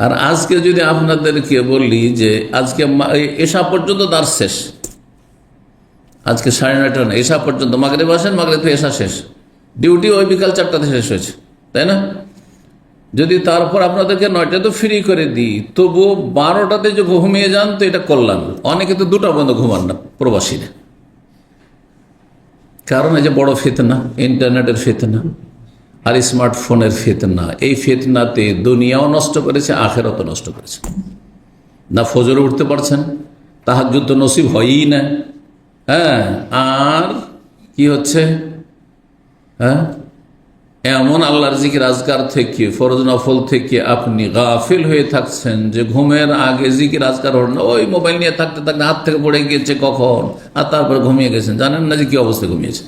আর আজকে যদি আপনাদেরকে বলি যে আজকে এশা পর্যন্ত দার শেষ, আজকে 9:30 না, এশা পর্যন্ত, মাগরিব আসেন, মাগরিব থেকে এশা শেষ, ডিউটি ওই বিকাল 4টাতে শেষ হয়েছে, তাই না? যদি তারপর আপনাদেরকে 9টা তো ফ্রি করে দিই, তবু 12টাতে যে ঘুমিয়ে যান তো এটা করলাম। অনেকে তো 2টা পর্যন্ত ঘুমান না, প্রবাসীরা। কারণ এই যে বড় ফিতনা, ইন্টারনেটের ফিতনা আর স্মার্টফোনের ফিতনা, এই ফিতনাতে দুনিয়াও নষ্ট করেছে, আখেরাতও নষ্ট করেছে। না ফজরে উঠতে পারছেন, তাহাজ্জুদ তো নসিব হয়ই না। আর কি হচ্ছে, এমন আল্লাহর জিকির আজকার থেকে, ফরজ নফল থেকে আপনি গাফিল হয়ে থাকছেন যে ঘুমের আগে জিকির আজকার হল না, ওই মোবাইল নিয়ে থাকতে থাকতে হাত থেকে পড়ে গিয়েছে কখন, আর তারপরে ঘুমিয়ে গেছেন, জানেন না যে কি অবস্থায় ঘুমিয়েছে।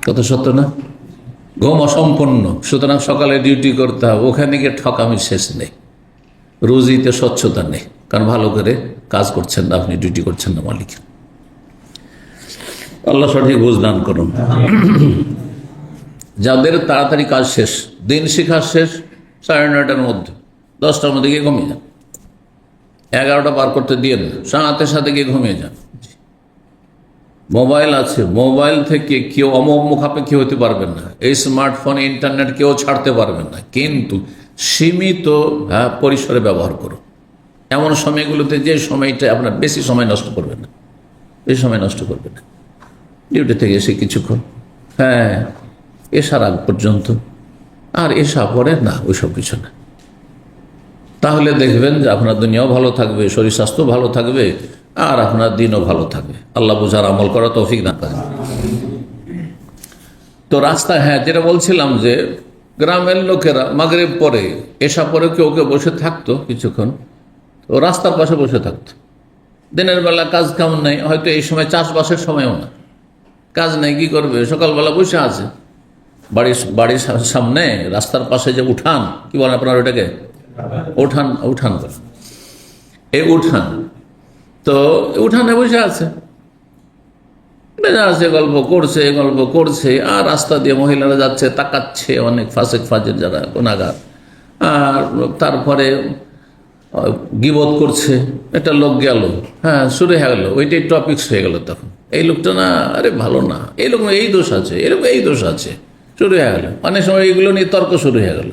কত সত্য না? ঘুম অসম্পন্ন, সুতরাং সকালে ডিউটি করতে হবে, ওখানে গিয়ে ঠকামির শেষ নেই, রুজিতে স্বচ্ছতা নেই, কারণ ভালো করে কাজ করছেন না, আপনি ডিউটি করছেন না মালিক। আল্লাহ সঠিক বুঝ দান করুন। যাদের তাড়াতাড়ি কাজ শেষ, দিন শিখা শেষ 9:30টার মধ্যে, 10টার মধ্যে গিয়ে ঘুমিয়ে যান, 11টা পার করতে দিয়ে না, সাথে গিয়ে ঘুমিয়ে যান। মোবাইল আছে, মোবাইল থেকে কেউ মুখাপেক্ষি হতে পারবেন না, এই স্মার্টফোন ইন্টারনেট কেউ ছাড়তে পারবেন না, কিন্তু সীমিত পরিসরে ব্যবহার করুন। এমন সময়গুলোতে যে সময়টা আপনার বেশি সময় নষ্ট করবেন না, বেশি সময় নষ্ট করবেন না। ডিউটি থেকে এসে কিছুক্ষণ, এসার আগ পর্যন্ত, আর এসা পরে না, ওইসব কিছু না। তাহলে দেখবেন যে আপনার দুনিয়াও ভালো থাকবে, শরীর স্বাস্থ্য ভালো থাকবে, আর আপনার দিনও ভালো থাকবে। আল্লাহ বুঝার আমল করা তৌফিক দান করেন। তো রাস্তা, যেটা বলছিলাম যে গ্রামের লোকেরা মাগরিব পরে, এসা পরে কেউ কেউ বসে থাকতো কিছুক্ষণ, তো রাস্তার পাশে বসে থাকতো। দিনের বেলা কাজ কাম নেই, হয়তো এই সময় চাষবাসের সময়ও না, কাজ নেই, কি করবে, সকালবেলা বসে আছে বাড়ির সামনে রাস্তার পাশে যে উঠান, কি বলেন আপনার ওটাকে, উঠান করে, এই উঠান, তো উঠানে বসে আছে, গল্প করছে, আর রাস্তা দিয়ে মহিলারা যাচ্ছে, তাকাচ্ছে, অনেক ফাসেক ফাজের যারা গুনাহগার, আর তারপরে গীবত করছে। একটা লোক গেল, শুরু হয়ে গেল, ওইটাই টপিকস হয়ে গেল। তখন এই লোকটা না, আরে ভালো না, এই লোক এই দোষ আছে, এরকম এই দোষ আছে, শুরু হয়ে গেল। অনেক সময় এইগুলো নিয়ে তর্ক শুরু হয়ে গেল,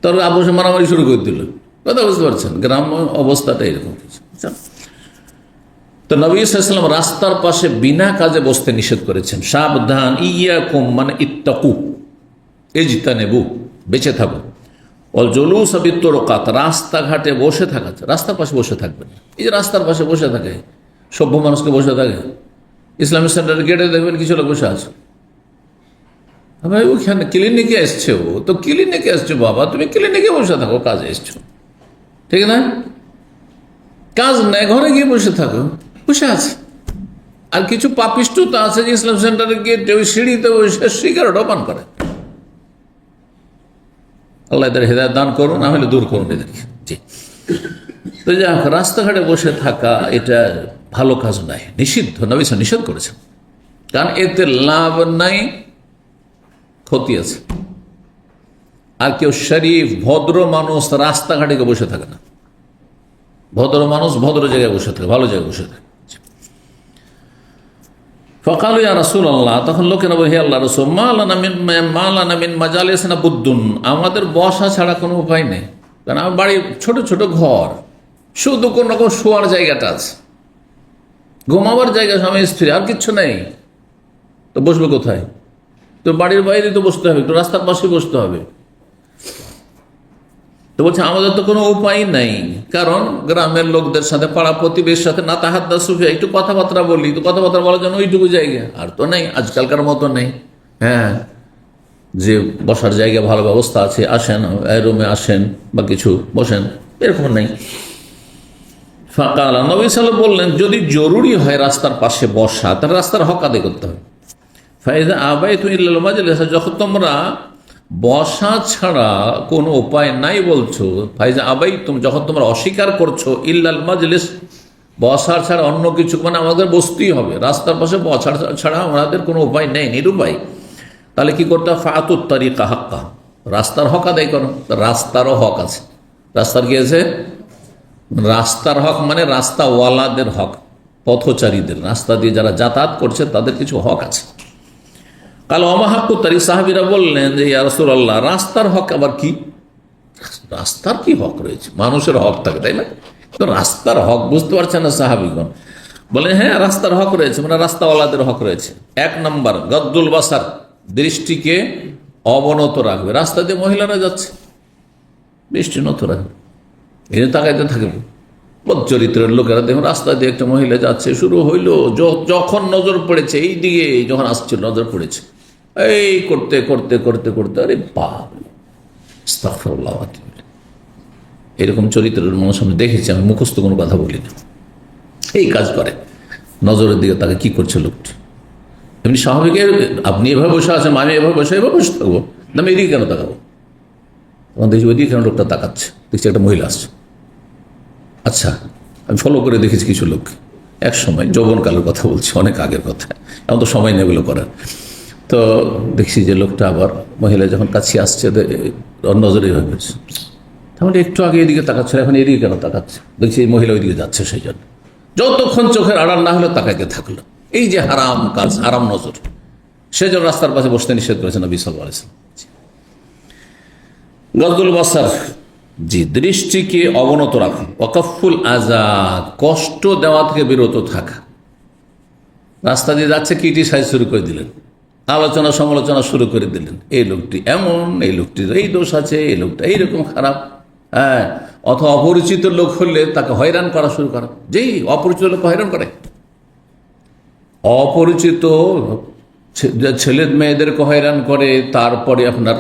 তর্ক আপোষে মারামারি শুরু করে দিল। কথা বুঝতে পারছেন, গ্রাম্য অবস্থাটা এরকম কিছু। তো নবী সাল্লাল্লাহু আলাইহি ওয়াসাল্লাম রাস্তার পাশে বিনা কাজে বসতে নিষেধ করেছেন। সাবধান, ইয়াকুম মানে ইত্তাকু, ইজতানিবু, বেঁচে থাকো, অল জুলুস বিত্তরকাত, রাস্তাঘাটে বসে থাকা, রাস্তার পাশে বসে থাকবেন। এই যে রাস্তার পাশে বসে থাকে, সভ্য মানুষকে বসে থাকে, ইসলামিক সেন্টারের গেটে দেখবেন কিছু লোক বসে আছে। ভাই ওখানে ক্লিনিকে এসছে, ও তো ক্লিনিকে এসছো বাবা, তুমি ক্লিনিকে বসে থাকো, কাজে এসছো, ঠিক না? কাজ নেই, ঘরে গিয়ে বসে থাকো, বসে আছে। আর কিছু পাপিষ্ট তো আছে যে ইসলাম সেন্টারে গিয়ে ওই সিঁড়িতে বসে সিগারেট পান করে। আল্লাহ এদের হেদায়েত দান করুন, না হলে দূর করুন এদেরকে। জি। তো যাই হোক, রাস্তাঘাটে বসে থাকা এটা ভালো কাজ নাই, নিষিদ্ধ, নবী সাল্লাল্লাহু আলাইহি ওয়াসাল্লাম নিষেধ করেছেন। কারণ এতে লাভ নাই, ক্ষতি আছে। আর কেউ শরীফ ভদ্র মানুষ রাস্তাঘাটে বসে থাকে না। ভদ্র মানুষ ভদ্র জায়গায় বসে থাকে, ভালো জায়গায় বসে থাকে। ফকালু ইয়া রাসূলুল্লাহ, তখন লোকেরা বলে, হে আল্লাহ রাসূল, মা লানা মিন মাজালিসিনা বুদ্দুন, আমাদের বসা ছাড়া কোনো উপায় নেই। কারণ আমার বাড়ি ছোট ছোট ঘর, শুধু কোন রকম শোয়ার জায়গাটা আছে, ঘুমাবার জায়গা, স্বামী স্ত্রী, আর কিচ্ছু নেই। তো বসবে কোথায়? তো বাড়ির বাইরে তো বসতে হবে, একটু রাস্তার পাশে বসতে হবে। তো বলছে আমাদের তো কোনো উপায় নাই, কারণ গ্রামের লোকদের সাথে, পাড়া প্রতিবেশীর সাথে না তাহাদ্দা সুফিয়া, একটু কথাবার্তা বলি, তো কথাবার্তা বলার জন্য ওইটুকু জায়গা আর তো নেই, আজকালকার মতো নেই। হ্যাঁ, যে বসার জায়গা ভালো ব্যবস্থা আছে, আসেন রুমে আসেন বা কিছু বসেন, এরকম নেই। ফাকালা, নবী সাল্লাল্লাহু আলাইহি ওয়াসাল্লাম বললেন, যদি জরুরি হয় রাস্তার পাশে বসা, তাহলে রাস্তার হক আদায় করতে হবে। ফাইদা আবাইতুম ইল্লাল মাজলিস, যখন তোমরা বসা ছাড়া কোনো উপায় নাই বলছো, ফাইজা আবাইতুম, যখন তোমরা অস্বীকার করছো, ইল্লাল মাজলিস, বসার ছাড়া অন্য কিছু, মানে আমাদের বসতেই হবে, রাস্তার পাশে বসার ছাড়া আমাদের কোনো উপায় নেই, নিরুপায়, তাহলে কি করতে হবে? ফাতুত তারিকা হাক্কা, রাস্তার হক আদায় করো। রাস্তারও হক আছে। রাস্তার কি আছে? রাস্তার হক মানে রাস্তাওয়ালাদের হক, পথচারীদের, রাস্তা দিয়ে যারা যাতায়াত করছে তাদের কিছু হক আছে। কাল অমাহাক্কু তারিক, সাহাবীরা বললেন যে ইয়া রাসূলুল্লাহ, রাস্তার হক আবার কি? রাস্তার কি হক রয়েছে? মানুষের হক থাকে, তাই না? তো রাস্তার হক বুঝতে পারছেন না সাহাবীগণ। বলেন হ্যাঁ, রাস্তার হক রয়েছে, মানে রাস্তাওয়ালাদের হক রয়েছে। 1 নম্বর, গদ্দুল বাসার, দৃষ্টিকে অবনত রাখবে। রাস্তা দিয়ে মহিলারা যাচ্ছে, দৃষ্টি নত রাখবে, এই তাকাইতে থাকবে। চরিত্রের লোকেরা দেখুন, রাস্তা দিয়ে একটা মহিলা যাচ্ছে, শুরু হইলো, যখন নজর পড়েছে এই দিকে, যখন আসছিল নজর পড়েছে, এই করতে করতে করতে করতে, আরে বাপ, আস্তাগফিরুল্লাহ, এরকম চরিত্রের মানুষ আমি দেখেছি, আমি মুখস্থ কোনো কথা বলি না, এই কাজ করে। নজরের দিকে তাকে কি করছে লোকটি? এমনি স্বাভাবিক, আপনি এভাবে বসে আছেন, আমি এভাবে বসে থাকবো না, আমি এদিকে কেন তাকাবো? তখন দেখছি ওইদিকে কেন লোকটা তাকাচ্ছে, দেখছি একটা মহিলা আসছে। আচ্ছা, আমি ফলো করে দেখেছি কিছু লোক, এক সময় যৌবনকালের কথা বলছি, অনেক আগের কথা, এমন তো সময় নেই এগুলো করার। তো দেখছি যে লোকটা আবার মহিলা যখন কাছে আসছে, নজরে হয়ে গেছে, তাহলে একটু আগে এদিকে তাকাচ্ছে, এখন এদিকে কেন তাকাচ্ছে? দেখছি এই মহিলা ওইদিকে যাচ্ছে, সেই জন্য যতক্ষণ চোখের আড়াল না হলে তাকাইতে থাকলো। এই যে হারাম কাজ, হারাম নজর, সেজন্য রাস্তার পাশে বসতে নিষেধ করেছেন নবী সাল্লাল্লাহু আলাইহি ওয়াসাল্লাম। গদ্দুল বাসার, জি, দৃষ্টিকে অবনত রাখা। ওয়াকাফুল আযা, কষ্ট দেওয়া থেকে বিরত থাকা। রাস্তা দিয়ে যাচ্ছে, ক্রিটিসাইজ শুরু করে দিলেন, আলোচনা সমালোচনা শুরু করে দিলেন, এই লোকটি এমন, এই লোকটির এই দোষ আছে, এই লোকটা এইরকম খারাপ। হ্যাঁ, অথবা অপরিচিত লোক হলে তাকে হয়রান করা শুরু করা। যেই অপরিচিত লোক হয়রান করে, অপরিচিত ছেলে মেয়েদেরকে হয়রান করে, তারপরে আপনার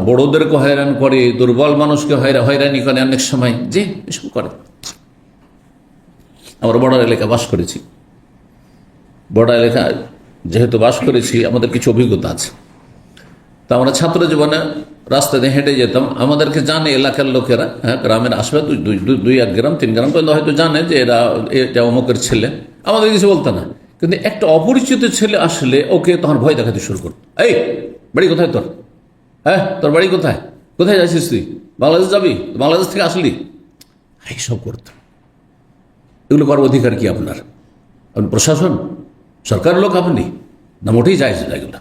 বড়োদেরকে হয়রান করে, দুর্বল মানুষকে হয়রানি করে অনেক সময়, যে এসব করে। আমরা বর্ডার এলাকায় বাস করেছি, বর্ডার এলাকায় যেহেতু বাস করেছি, আমাদের কিছু অভিজ্ঞতা আছে। তা আমরা ছাত্র জীবনে রাস্তা দিয়ে হেঁটে যেতাম, আমাদেরকে জানে এলাকার লোকেরা, হ্যাঁ, গ্রামের আশপাশে 2-1 গ্রাম 3 গ্রাম পর্যন্ত হয়তো জানে যে এটা অমুকের ছেলে, আমাদের কিছু বলতো না। কিন্তু একটা অপরিচিত ছেলে আসলে ওকে তখন ভয় দেখাতে শুরু করতো। এই, বাড়ি কোথায় তোর? হ্যাঁ, তোর বাড়ি কোথায়? কোথায় যাচ্ছিস তুই? বাংলাদেশ যাবি? বাংলাদেশ থেকে আসলি? এইসব করতো। এগুলো করার অধিকার কি আপনার? আপনি প্রশাসন, সরকারের লোক আপনি? না, মোটেই যায় না, এগুলো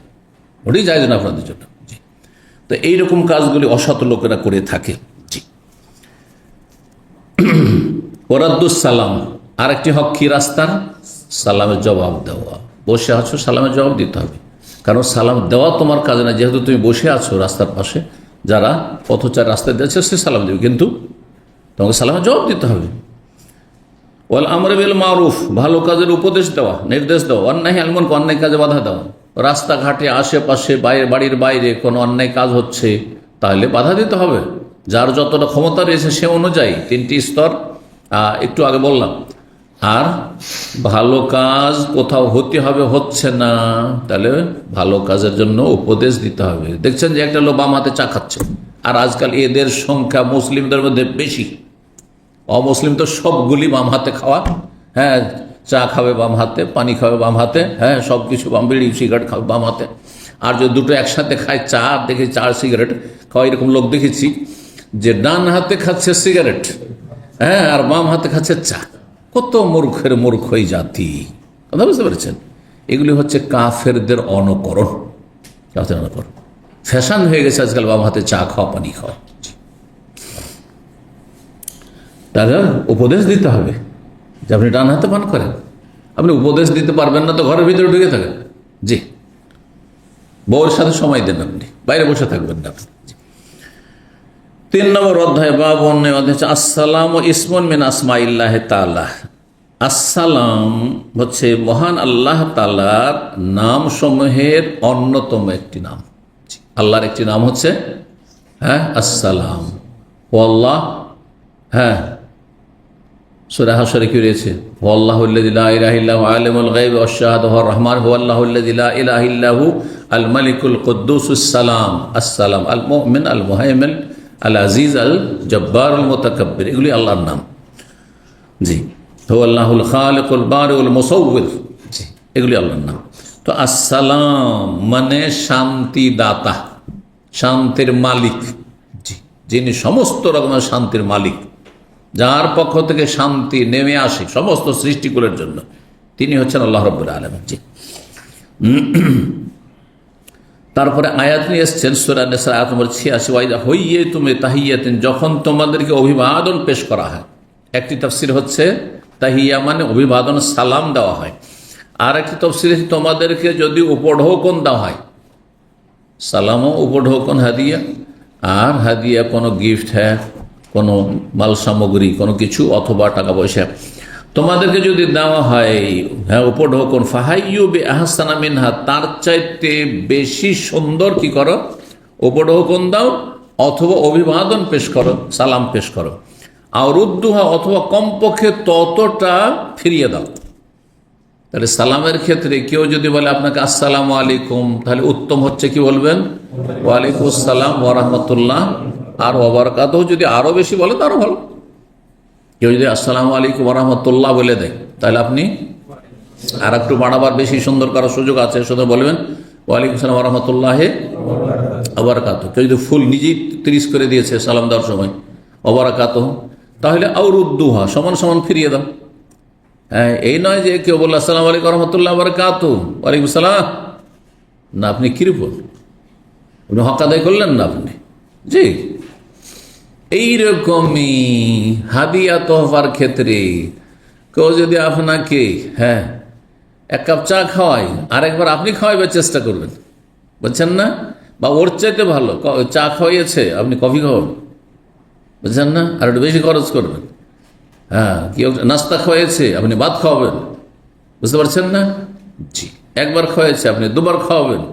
মোটেই যায় না আপনাদের জন্য। জি, তো এইরকম কাজগুলি অসৎ লোকেরা করে থাকে। জি, ওরাদ্দুস সালাম, আর একটি হক কি রাস্তার? সালামের জবাব দেওয়া। বসে আছো, সালামের জবাব দিতে হবে, কারণ সালাম দেওয়া তোমার কাজে না, যেহেতু তুমি বসে আছো রাস্তার পাশে, যারা পথচার রাস্তায় দিয়েছে সে সালাম দেবে, কিন্তু তোমাকে সালামের জবাব দিতে হবে। ওয়াল আমর বিল মারুফ, ভালো কাজের উপদেশ দেওয়া, নির্দেশ দেওয়া। অন্যায় আনিল মুনকার, অন্যায় কাজে বাধা দেওয়া। রাস্তাঘাটে আশেপাশে বাড়ির বাইরে কোনো অন্যায় কাজ হচ্ছে, তাহলে বাধা দিতে হবে, যার যতটা ক্ষমতা রয়েছে সে অনুযায়ী। 3টি স্তর একটু আগে বললাম। আর ভালো কাজ কোথাও হতে হবে, হচ্ছে না, তাহলে ভালো কাজের জন্য উপদেশ দিতে হবে। দেখছেন যে একটা লোক বাম হাতে চা খাচ্ছে, আর আজকাল এদের সংখ্যা মুসলিমদের মধ্যে বেশি, অমুসলিম তো সবগুলি বাম হাতে খাওয়া, হ্যাঁ, চা খাবে বাম হাতে, পানি খাবে বাম হাতে, হ্যাঁ, সব কিছু বাম, বিড়ি সিগারেট খাবে বাম হাতে। আর যদি দুটো একসাথে খায়, চা দেখে চা সিগারেট খাওয়া, এরকম লোক দেখেছি যে ডান হাতে খাচ্ছে সিগারেট, হ্যাঁ, আর বাম হাতে খাচ্ছে চা। কত মূর্খের মূর্খই জাতি, কথা বুঝতে পেরেছেন? এগুলি হচ্ছে কাফেরদের অনুকরণ, কাফের অনুকরণ। ফ্যাশন হয়ে গেছে আজকাল বাম হাতে চা খাওয়া, পানি খাওয়া। তাহলে উপদেশ দিতে হবে যে আপনি ডান হাতে পান করেন। আপনি উপদেশ দিতে পারবেন না তো ঘরের ভিতরে ঢুকে থাকেন, জি, বউয়ের সাথে সময় দেন, আপনি বাইরে বসে থাকবেন না। 3 নম্বর অধ্যায় বাব আসসালাম ইসমুন মিন আসমাইল্লাহ তাআলা। আসসালাম হচ্ছে মহান আল্লাহ তাআলার নাম সমূহের অন্যতম একটি নাম। আল্লাহর একটি নাম হচ্ছে, হ্যাঁ, আসসালাম। ও আল্লাহ, হ্যাঁ, সূরা হাশরে কি রয়েছে? ওয়াল্লাহুল্লাযী লা ইলাহা ইল্লাহু আলিমুল গায়বি ওয়াশ শাহাদাতু ওয়ার রহমান, ওয়াল্লাহুল্লাযী লা ইলাহা ইল্লাহু আল মালিকুল কুদ্দুসুস সালাম, আসসালাম, আল মুমিন, আল মুহাইমিন, আল আজিজ, আল জব্বার, আল মুতাকাব্বির, এগুলি আল্লাহর নাম। জি, হুয়াল্লাহুল খালিকুল বারিউল মুসাউবির, জি, এগুলি আল্লাহর নাম। তো আসসালাম মানে শান্তি দাতা, শান্তির মালিক, জি, যিনি সমস্ত রকমের শান্তির মালিক, যার পক্ষ থেকে শান্তি নেমে আসে সমস্ত সৃষ্টিকুলের জন্য, তিনি হচ্ছেন আল্লাহ রাব্বুল আলামিন। জি, তারপরে আয়াত নিয়ে এসছেন সূরা নিসা আয়াত নম্বর 86, ওয়াইদা হুইয়িতুম বিতাহিয়াতিন, যখন তোমাদেরকে অভিবাদন পেশ করা হয়। একটি তাফসীর হচ্ছে তাহিয়া মানে অভিবাদন, সালাম দেওয়া হয়। আর একটি তাফসীর তোমাদেরকে যদি উপঢৌকন দেওয়া হয়, সালামও উপঢৌকন, হাদিয়া, আর হাদিয়া কোনো গিফট, হ্যাঁ, কোনো মাল সামগ্রী, কোনো কিছু, অথবা টাকা পয়সা তোমাদেরকে যদি দেওয়া হয়, হ্যাঁ, উপঢৌকন, ফাহাইয়ু বিআহসানা মিনহা, তার চাইতে বেশি সুন্দর কি করো, উপঢৌকন দাও, অথবা অভিবাদন পেশ করো, সালাম পেশ করো। আর রুদ্দুহা, অথবা কমপক্ষে ততটা ফিরিয়ে দাও। তাহলে সালামের ক্ষেত্রে কেউ যদি বলে আপনাকে আসসালামু আলাইকুম, তাহলে উত্তম হচ্ছে কি বলবেন? ওয়ালাইকুম আসসালাম ওয়া রাহমাতুল্লাহ আর ওয়া বারাকাতুহু। যদি আরো বেশি বলে তারও ভালো। কেউ যদি আসসালামু আলাইকুম ওয়া রাহমাতুল্লাহ বলে দেয়, তাহলে আপনি আর একটু বাড়াবার বেশি সুন্দর করার সুযোগ আছে, শুধু বলবেন ওয়ালাইকুম আসসালাম ওয়া রাহমাতুল্লাহি ওয়া বারাকাতুহু। কেউ যদি ফুল নিজেই 30 করে দিয়েছে সালাম দেওয়ার সময়, ওয়া বারাকাতুহু, তাহলে আউরুদ্দুহা, সমান সমান ফিরিয়ে দাও। হ্যাঁ, এই নয় যে কেউ বলল আসসালামু আলাইকুম ওয়া রাহমাতুল্লাহি ওয়া বারাকাতুহু, ওয়ালাইকুম আসসালাম, না, আপনি কিরকম, আপনি হক আদায় করলেন না আপনি। জি, এইরকমই হাদিয়া তোহফার ক্ষেত্রে কেউ যদি আপনাকে, হ্যাঁ, 1 কাপ চা খাওয়ায়, আরেকবার আপনি খাওয়াইবার চেষ্টা করবেন, বুঝছেন না? বা ওর চাইতে ভালো চা খাওয়াইছে, আপনি কফি খাওয়াবেন, বুঝছেন না? আর একটু বেশি খরচ করবেন। হ্যাঁ, কেউ নাস্তা খাওয়াইছে, আপনি ভাত খাওয়াবেন, বুঝতে পারছেন না? জি, একবার খাওয়াইছে, আপনি 2বার খাওয়াবেন।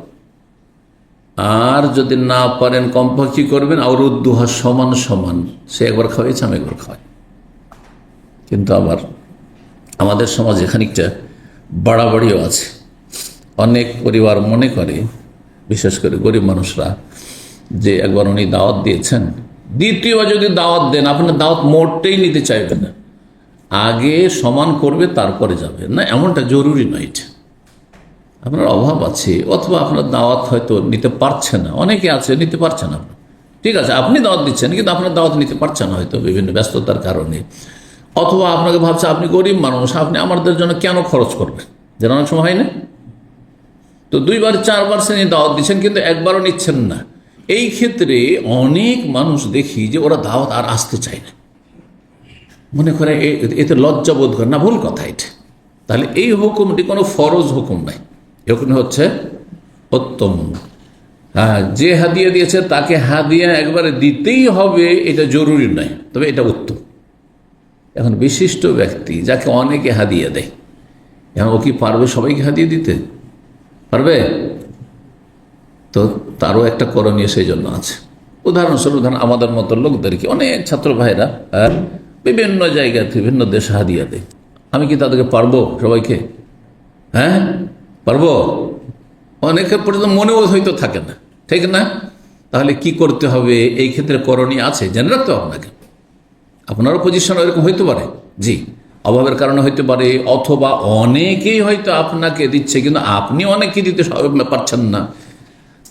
আর যদি না পারেন কমপক্ষে করবেন আউরুদ্দুহা, সমান সমান, সে একবার খাওয়াইছে, আমি একবার খাওয়াই। কিন্তু আবার আমাদের সমাজে খানিকটা বাড়াবাড়িও আছে। অনেক পরিবার মনে করে, বিশেষ করে গরিব মানুষরা, যে একবার উনি দাওয়াত দিয়েছেন, দ্বিতীয়বার যদি দাওয়াত দেন, আপনার দাওয়াত মোটেই নিতে চাইবে না, আগে সমান করবে তারপরে যাবে না। এমনটা জরুরি নয়, এটা আপনার অভাব আছে, অথবা আপনার দাওয়াত হয়তো নিতে পারছে না, অনেকে আছে নিতে পারছে না। ঠিক আছে, আপনি দাওয়াত দিচ্ছেন, কিন্তু আপনার দাওয়াত নিতে পারছেন হয়তো বিভিন্ন ব্যস্ততার কারণে, অথবা আপনাকে ভাবছে আপনি গরিব মানুষ, আপনি আমাদের জন্য কেন খরচ করবেন, যেন অনেক সময় হয় না। তো 2বার 4বার সে দাওয়াত দিচ্ছেন, কিন্তু একবারও নিচ্ছেন না। এই ক্ষেত্রে অনেক মানুষ দেখি যে ওরা দাওয়াত আর আসতে চায় না, মনে করে এতে লজ্জা বোধ করে না। ভুল কথা এটা। তাহলে এই হুকুমটি কোনো ফরজ হুকুম নাই, এখন হচ্ছে উত্তম। হ্যাঁ, যে হাদিয়া দিয়েছে তাকে হাদিয়া একবারে দিতেই হবে, এটা জরুরি নয়, তবে এটা উত্তম। এখন বিশিষ্ট ব্যক্তি যাকে অনেকে হাদিয়া দেয়, এখন ও কি পারবে সবাইকে হাদিয়া দিতে? পারবে? তো তারও একটা করণীয় সেই জন্য আছে। উদাহরণস্বরূপ ধরেন আমাদের মতো লোকদেরকে অনেক ছাত্র ভাইরা বিভিন্ন জায়গায় বিভিন্ন দেশে হাদিয়া দেয়। আমি কি তাদেরকে পারবো সবাইকে? হ্যাঁ, পারবো? অনেকের পর্যন্ত মনেও হয়তো থাকে না, ঠিক না? তাহলে কি করতে হবে? এই ক্ষেত্রে করণীয় আছে, জেনে রাখতে হবে আপনাকে। আপনারও পজিশন এরকম হইতে পারে, জি, অভাবের কারণে হইতে পারে, অথবা অনেকেই হয়তো আপনাকে দিচ্ছে কিন্তু আপনি অনেককে দিতে পারছেন না।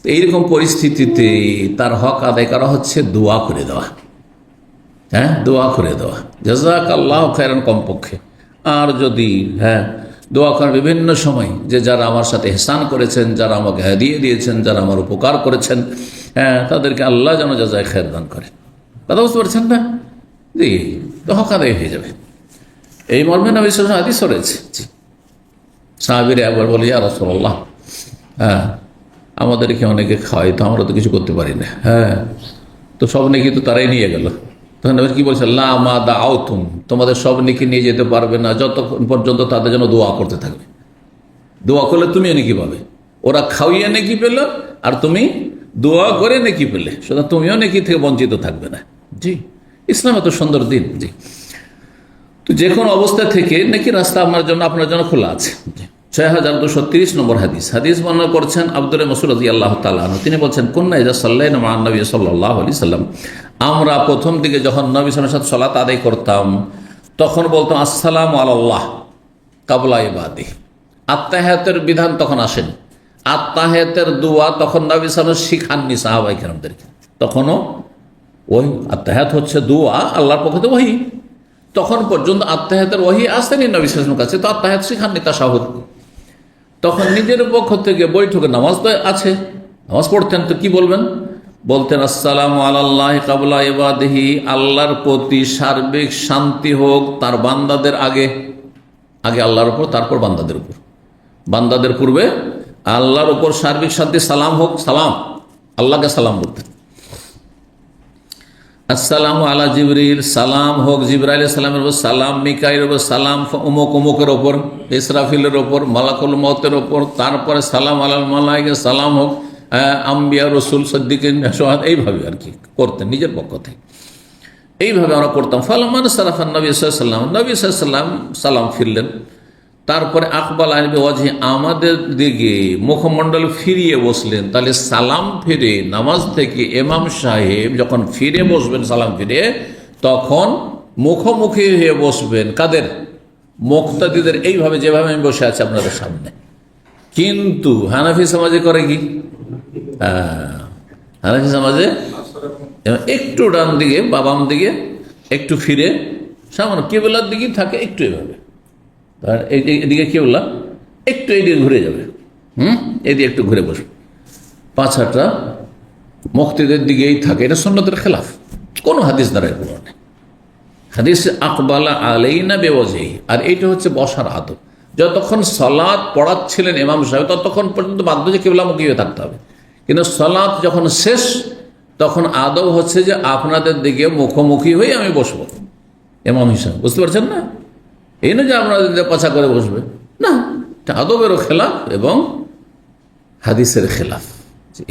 তো এইরকম পরিস্থিতিতে তার হক আদায় করা হচ্ছে দোয়া করে দেওয়া। হ্যাঁ, দোয়া করে দেওয়া, জাযাকাল্লাহ খায়রান কমপক্ষে। আর যদি দোয়া করেন বিভিন্ন সময়, যে যারা আমার সাথে ইহসান করেছেন, যারা আমাকে হাদিয়া দিয়েছেন, যারা আমার উপকার করেছেন, তাদেরকে আল্লাহ যেন জাযায়ে খায়র দান করে। কথা বুঝতে পারছেন না? জি, তো হক আদায় হয়ে যাবে। এই মর্মে নবী সাল্লাল্লাহু আলাইহি ওয়াসাল্লাম হাদিস রয়েছে। সাহাবীরা একবার বলে, ইয়া রাসূলুল্লাহ, আমাদেরকে অনেকে খাওয়াই, তো আমরা তো কিছু করতে পারি না। তো সব নেকি তো তারাই নিয়ে গেল। তখন কি বলছে, লা মা দাআউতুম, তোমাদের সব নেকি নিয়ে যেতে পারবে না যতক্ষণ পর্যন্ত তাদের জন্য দোয়া করতে থাকবে। দোয়া করলে তুমিও নেকি পাবে, ওরা খাওয়িয়ে নেকি পেল আর তুমি দোয়া করে নেকি পেলে, সুতরাং তুমিও নেকি থেকে বঞ্চিত থাকবে না। জি, ইসলাম এত সুন্দর দিন। জি, তো যে কোনো অবস্থা থেকে নাকি রাস্তা আপনার জন্য খোলা আছে। ৬,২৩০ নম্বর হাদিস। হাদিস বর্ণনা করছেন আব্দুল্লাহ মাসউদ রাদিয়াল্লাহু তাআলা আনহু। তিনি বলছেন, কুন্না ইযা সাল্লাইনা মা নবী সাল্লাল্লাহু আলাইহি সাল্লাম, আমরা প্রথম দিকে যখন নবী সাল্লাল্লাহু আলাইহি ওয়াসাল্লামের সাথে সালাত আদায় করতাম, তখন বলতাম আসসালামু আলাল্লাহ কাবলা ইবাদি। আত্তাহিয়াতের বিধান তখন আসেন, আত্তাহিয়াতের দোয়া তখন নবী সাল্লাল্লাহু আলাইহি ওয়াসাল্লাম শিখাননি সাহাবায়ে কেরামদেরকে। তখনও ওই আত্তাহিয়াত হচ্ছে দোয়া, আল্লাহর পক্ষ থেকে ওহী। তখন পর্যন্ত আত্তাহিয়াতের ওহী আসেনি নবী সাল্লাল্লাহু আলাইহি ওয়াসাল্লামের কাছে, তো আত্তাহিয়াত শিখাননি, তাশাহুদ। তখন নিজের পক্ষ থেকে বৈঠকে নামাজ তো আছে, নামাজ পড়তেন, তো কি বলবেন? বলতেন আসসালামু আলাল্লাহি কাবলা ইবাদিহি, আল্লাহর প্রতি সার্বিক শান্তি হোক তার বান্দাদের আগে। আগে আল্লাহর উপর, তারপর বান্দাদের উপর। বান্দাদের পূর্বে আল্লাহর উপর সার্বিক শান্তি, সালাম হোক, সালাম আল্লাহকে সালাম বলতেন। আসসালামু আলা জিবরিল, সালাম হোক জিবরাইল আলাইহিস সালামের উপর, সালাম মিকাইলের উপর, সালাম অমুক অমুকের ওপর, ইসরাফিলের ওপর, মালাকুল মউতের ওপর, তারপরে সালাম আলাল মালায়েকা, সালাম হোক আম্বিয়া রসুল সিদ্দিকিন সোহাদ, এইভাবে আর কি করতেন নিজের পক্ষ থেকে। এইভাবে আমরা করতাম। ফালামান সারাফান নবী সাল্লাল্লাহু আলাইহি ওয়াসাল্লাম, নবী সাল্লাল্লাহু আলাইহি ওয়াসাল্লাম সালাম ফিরলেন, তারপরে আকবাল আনবি ওয়াজহি, আমাদের দিকে মুখমণ্ডল ফিরিয়ে বসলেন। তাহলে সালাম ফিরে নামাজ থেকে ইমাম সাহেব যখন ফিরে বসবেন, সালাম ফিরে, তখন মুখোমুখি হয়ে বসবেন কাদের? মুক্তাদিদের। এইভাবে যেভাবে আমি বসে আছি আপনাদের সামনে। কিন্তু হানাফি সমাজে করে কি? হানাফি সমাজে একটু ডান দিকে বা বাম দিকে একটু ফিরে, সামান্য কিবলার দিকে থাকে, একটু এভাবে, এদিকে কিবলা একটু এইদিকে ঘুরে যাবে, এদিকে একটু ঘুরে বসবে, পাছাটা মুক্তিদের দিকেই থাকে। এটা সুন্নতের খেলাফ, কোনো হাদিস দ্বারা এগুলো নেই। হাদিস আকবালা আলাইনা বিওয়াজহি, আর এইটা হচ্ছে বসার আদব। যতক্ষণ সালাত পড়াচ্ছিলেন ইমাম সাহেব, ততক্ষণ পর্যন্ত বাধ্য যে কিবলামুখী হয়ে থাকতে হবে। কিন্তু সালাত যখন শেষ, তখন আদব হচ্ছে যে আপনাদের দিকে মুখোমুখি হয়ে আমি বসবো ইমাম হিসাবে। বুঝতে পারছেন না? এই না যে আপনাদের পাছা করে বসবে, না, এটা আদবেরও খেলাফ এবং হাদিসের খেলাফ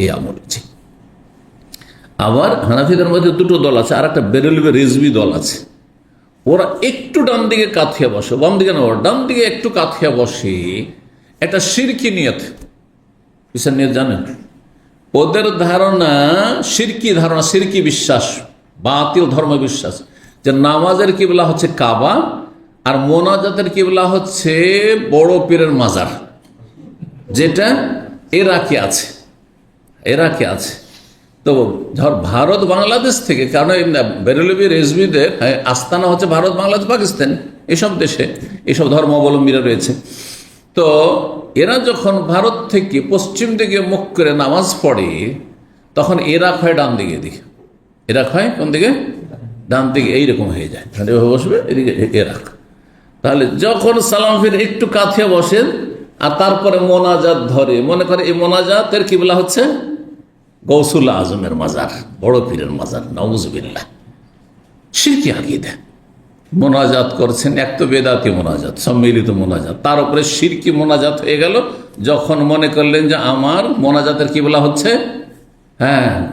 এই আমল। আবার হানাফিদের মধ্যে দুটো দল আছে, আর একটা বেরেলভি রিজভি দল আছে। ওরা একটু ডান দিকে কাঁথিয়া বসে, বাম দিকে না, ওরা ডান দিকে একটু কাঁথিয়া বসে, একটা শিরকি নিয়ত। কিসের নিয়ত জানেন? ওদের ধারণা শিরকি ধারণা, শিরকি বিশ্বাস, বাতিল ধর্ম বিশ্বাস, যে নামাজের কিবলা হচ্ছে কাবা আর মোনাজাতের কিবলা হচ্ছে বড় পীরের মাজার, যেটা ইরাকে আছে। ইরাকে আছে। তো ধর ভারত বাংলাদেশ থেকে, কারণ বেরেলভি রেজভিদের আস্তানা হচ্ছে ভারত, বাংলাদেশ, পাকিস্তান, এসব দেশে এসব ধর্মাবলম্বীরা রয়েছে। তো এরা যখন ভারত থেকে পশ্চিম দিকে মুখ করে নামাজ পড়ে, তখন ইরাক হয় ডান দিকে, ইরাক হয় কোন দিকে? ডান দিকে। এইরকম হয়ে যায়, বসবে এদিকে ইরাক। তাহলে যখন সালাম ফিরে একটু কাছে বসেন আর তারপরে মোনাজাত ধরে, মনে করে এই মোনাজাতের কিবলা হচ্ছে গৌসুল আজমের মাজার, বড় পীরের মাজার, নাউজুবিল্লাহ, শিরকি আকীদা। মোনাজাত করছেন, এক তো বেদাতি মোনাজাত, সম্মিলিত মোনাজাত, তার উপরে শিরকি মোনাজাত হয়ে গেল। যখন মনে করলেন যে আমার মোনাজাতের কিবলা হচ্ছে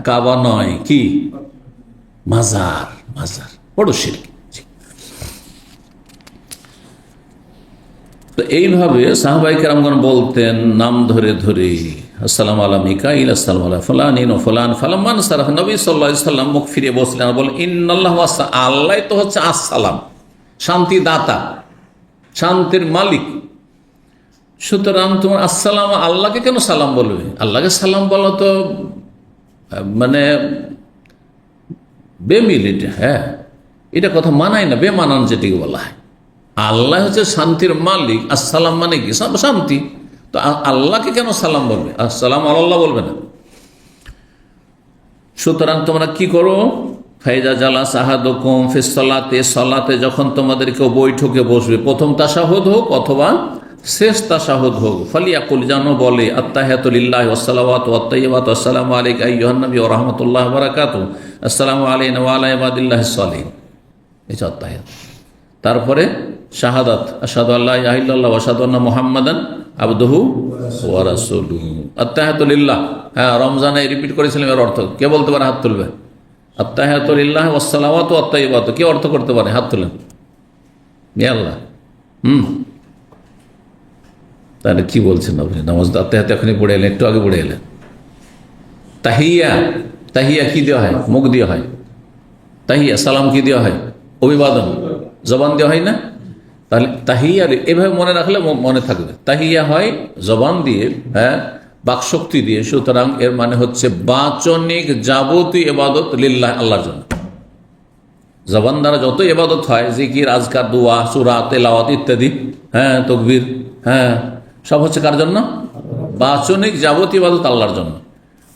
কাবা নয়, কি মাজার, মাজার, বড় শিরকি। তো এইভাবে সাহাবায়ে কেরামগণ বলতেন, নাম ধরে ধরে আসসালামু আলা মিকাইল, আসসালামু আলা ফুলানিন ও ফুলান ফালাম্মান সারাফ, নবী সাল্লাল্লাহু আলাইহি সাল্লাম মুখ ফিরিয়ে বসলেন আর বলেন, ইন্নাল্লাহু আল্লাহ তো হচ্ছে আসসালাম, শান্তি দাতা, শান্তির মালিক। সুতরাং তোমার আসসালাম, আল্লাহকে কেন সালাম বলবে? আল্লাহকে সালাম বলা তো মানে বেমিল, এটা হ্যাঁ, এটা কথা মানায় না, বেমানান যেটিকে বলা হয়। আল্লাহ হচ্ছে শান্তির মালিক, আসসালাম মানে কি? শান্তি। তো আল্লাহকে কেন সালাম বলবে? আসসালাম আল্লাহ বলবে না। সুতরাং তোমরা কি করো? ফাইজা জালা সাহাদুকুম ফিস সালাতে, সালাতে যখন তোমাদের কেউ বৈঠকে বসবে, প্রথম তাশাহুদ হোক অথবা শেষ তাশাহুদ হোক, ফালিয়াকুল, জানো বলে, আত্তাহিয়াতু লিল্লাহি ওয়াস সালাওয়াতু ওয়াত তাইয়্যিবাতু, আসসালামু আলাইকা আইয়ুহান নবী ওয়া রাহমাতুল্লাহি ওয়া বারাকাতুহু, আসসালামু আলাইনা ওয়া আলা ইবাদিল্লাহিস সালিহিন। এই আত্তাহিয়াত। তারপরে শাহাদাত, আশহাদু আল্লা ইলাহা ইল্লাল্লাহ ওয়া আশহাদু আন্না মুহাম্মাদান আবদুহু ওয়া রাসূলুহু। আত্তাহিয়াতু লিল্লাহ, হ্যাঁ, রমজানে রিপিট করেছিলাম, এর অর্থ কে বলতে পারে? হাত তুলবে। আত্তাহিয়াতু লিল্লাহি ওয়াস সালাওয়াতু ওয়াত তাইয়্যিবাতু কে অর্থ করতে পারে? হাত তুলেন। হে আল্লাহ। তাহলে কি বলছেন আপনি? নামাজ আত্তাহিয়াত এখনই পড়ে এলেন, একটু আগে পড়ে এলেন। তাহিয়া, তাহিয়া কি দেওয়া হয়? মুখ দেওয়া হয়। তাহিয়া সালাম কি দেওয়া হয়? অভিবাদন, জবান দেওয়া হয় না? তাহলে তাহিয়া এভাবে মনে রাখলে মনে থাকবে। তাহিয়া হয় জবান দিয়ে, হ্যাঁ, বাকশক্তি দিয়ে। সুতরাং এর মানে হচ্ছে বাচনিক যাবতীয় ইবাদত লিল্লাহ, আল্লাহর জন্য। জবান দ্বারা যত ইবাদত হয়, জিকির, আজকার, দোয়া, সূরা, তেলাওয়াত ইত্যাদি, হ্যাঁ, তাকবীর, হ্যাঁ, সব হচ্ছে কার জন্য? বাচনিক যাবতীয় ইবাদত আল্লাহর জন্য।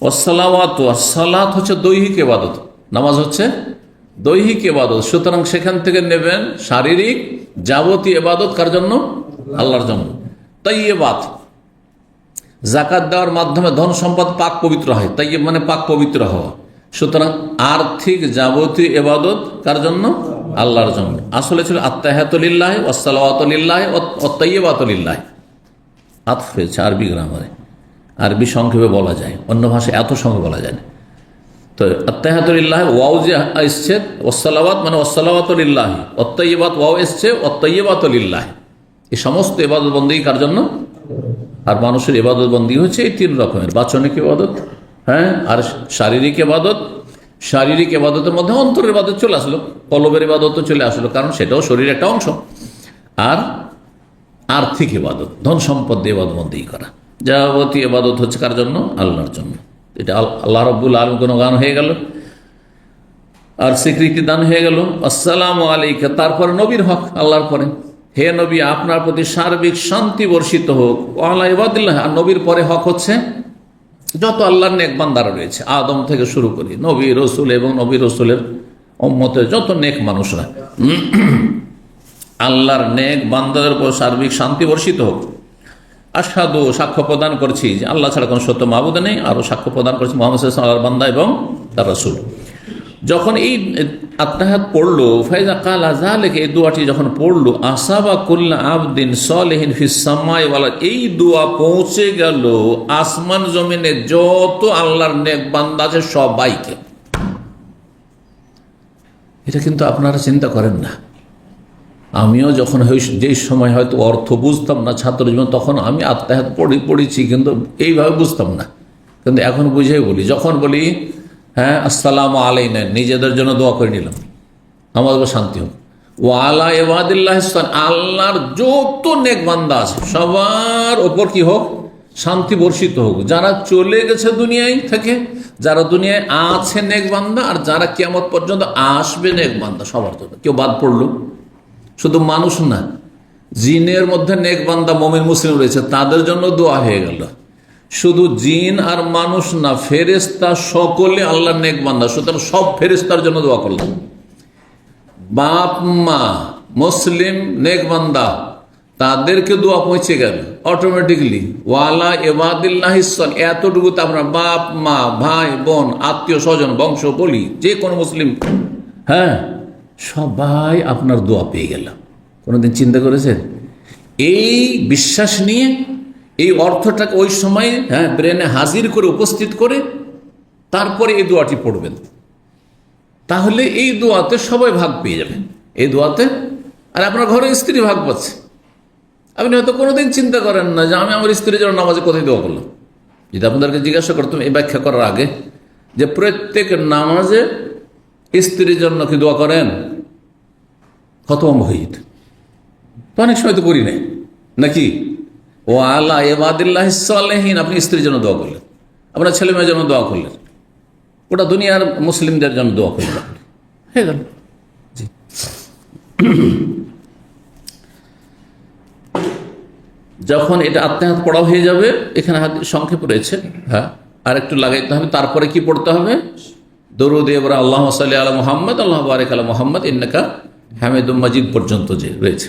ওয়াসসালাওয়াতু, সালাত হচ্ছে দৈহিক ইবাদত, নামাজ হচ্ছে দৈহিক ইবাদত। সুতরাং সেখান থেকে নেবেন শারীরিক যাবতীয় ইবাদত কার জন্য? আল্লাহর জন্য। তাইয়্যিবাত, যাকাত দেওয়ার মাধ্যমে ধন সম্পদ পাক পবিত্র হয়। তাইয়্যিব মানে পাক পবিত্র হওয়া। সুতরাং আর্থিক যাবতীয় ইবাদত কার জন্য? আল্লাহর জন্য। আসলে ছিল আত্তাহিয়াতু লিল্লাহি ওয়াস সালাওয়াতু লিল্লাহি ওয়াত তাইয়্যিবাতু লিল্লাহি। আতফ হয়েছে আরবি গ্রামারে, আরবি সংক্ষেপে বলা যায়, অন্য ভাষায় এত সংক্ষেপে বলা যায় না। তো আত্তাহিয়াতু লিল্লাহি, ওয়াও যে এসছে, ওয়াস সালাওয়াত মানে ওয়াস সালাওয়াতু লিল্লাহি, ওয়াত তাইয়্যিবাত ওয়াও এসছে, ওয়াত তাইয়্যিবাতু লিল্লাহি। এই সমস্ত ইবাদত বন্দেগী কার জন্য? আর মানুষের ইবাদত বন্দেগী হচ্ছে এই তিন রকমের: বাচনিক ইবাদত, হ্যাঁ, আর শারীরিক ইবাদত। শারীরিক ইবাদতের মধ্যে অন্তরের ইবাদত চলে আসলো, কলবের ইবাদতও চলে আসলো, কারণ সেটাও শরীরের একটা অংশ। আর আর্থিক ইবাদত, ধন সম্পদ দিয়ে ইবাদত বন্দেগী করা, যাবতীয় ইবাদত হচ্ছে কার জন্য? আল্লাহর জন্য। এটা আল্লাহ রাব্বুল আলামিন কোনো গান হয়ে গেল আর স্বীকৃতি দান হয়ে গেল। আসসালামু আলাইকা, তারপরে নবীর হক আল্লাহর পরে, হে নবী, আপনার প্রতি সার্বিক শান্তি বর্ষিত হোক। আলা ইবাদিল্লাহ, আর নবীর পরে হক হচ্ছে যত আল্লাহর নেক বান্দারা রয়েছে, আদম থেকে শুরু করি, নবী রসুল এবং নবী রসুলের উম্মতের যত নেক মানুষরা, আল্লাহর নেক বান্দাদের উপর সার্বিক শান্তি বর্ষিত হোক। আশহাদু, সাক্ষ্য প্রদান করছি যে আল্লাহ ছাড়া কোনো সত্য মাবুদ নেই, আরও সাক্ষ্য প্রদান করছি মুহাম্মদ সাল্লাল্লাহু আলাইহি ওয়াসাল্লাম আল্লাহর বান্দা এবং তার রাসূল। যখন এই আত্তাহিয়াত পড়লো, ফাইজা কালা যালিকা, এই দোয়াটি যখন পড়লো, আসাবা কুল্লা আবদিন সালিহিন ফিস সামাই ওয়াল, এই দোয়া পৌঁছে গেল আসমান জমিনে যত আল্লাহর নেক বান্দা আছে সবাইকে। এটা কিন্তু আপনারা চিন্তা করেন না। আমিও যখন যেই সময় হয়তো অর্থ বুঝতাম না ছাত্র জীবন, তখন আমি আত্তাহিয়াত পড়েছি, কিন্তু এইভাবে বুঝতাম না। কিন্তু এখন বুঝেই বলি। যখন বলি, হ্যাঁ, আসসালামু আলাইনা, নিজেদের জন্য দোয়া করে নিলাম, আমাদের শান্তি হোক। ও আলা ইবাদিল্লাহ, আল্লাহর যত নেক বান্দা আছে সবার ওপর কি হোক? শান্তি বর্ষিত হোক। যারা চলে গেছে দুনিয়ায় থেকে, যারা দুনিয়ায় আছে নেক বান্দা, আর যারা কিয়ামত পর্যন্ত আসবে নেক বান্দা, সবার জন্য। কেউ বাদ পড়লো? শুধু মানুষ না, জিনের মধ্যে নেক বান্দা মুমিন মুসলিম রয়েছে, তাদের জন্য দোয়া হয়ে গেল। শুধু জিন আর মানুষ না, ফেরেশতা সকলে আল্লাহর নেক বান্দা। সুতরাং সব ফেরেশতার জন্য দোয়া করলাম। বাপ মা মুসলিম নেক বান্দা, তাদেরকে দোয়া পৌঁছে গেল অটোমেটিকলি। ওয়ালা ইবাদিল্লাহি সাল, এতটুকু তো আপনার বাপ মা ভাই বোন আত্মীয় স্বজন বংশ বলি যে কোনো মুসলিম, হ্যাঁ, সবাই আপনার দোয়া পেয়ে গেল। কোনোদিন চিন্তা করেছেন? এই বিশ্বাস নিয়ে এই অর্থটাকে ওই সময়, হ্যাঁ, ব্রেনে হাজির করে উপস্থিত করে তারপরে এই দোয়াটি পড়বেন, তাহলে এই দোয়াতে সবাই ভাগ পেয়ে যাবেন এই দোয়াতে। আর আপনার ঘরে স্ত্রী ভাগ পাচ্ছে। আপনি হয়তো কোনোদিন চিন্তা করেন না যে আমি আমার স্ত্রীর জন্য নামাজে কোথায় দোয়া করলাম, যদি আপনাদেরকে জিজ্ঞাসা করতাম এই ব্যাখ্যা করার আগে যে প্রত্যেক নামাজে স্ত্রীর জন্য কি দোয়া করেন, কত মহিত, তো অনেক সময় তো করি নাই নাকি। ও আল্লাহ ইবাদিল্লাহ সালেহীন, আপনি স্ত্রীর জন্য দোয়া করলেন, আপনার ছেলে মেয়ের জন্য দোয়া করলেন, ওটা দুনিয়ার মুসলিমদের জন্য দোয়া করলেন, হয়ে গেল। জি, যখন এটা আত্মাহাত পড়া হয়ে যাবে, এখানে সংক্ষেপ রয়েছে, হ্যাঁ, আর একটু লাগাইতে হবে। তারপরে কি পড়তে হবে? দরুদ ইব্রাহিম আল্লাহুম্মা সাল্লি আলা মুহাম্মদ আল্লাহুম্মা বারিক আলা মুহাম্মদ ইন্নাকা হামিদুম মাজিদ পর্যন্ত যে রয়েছে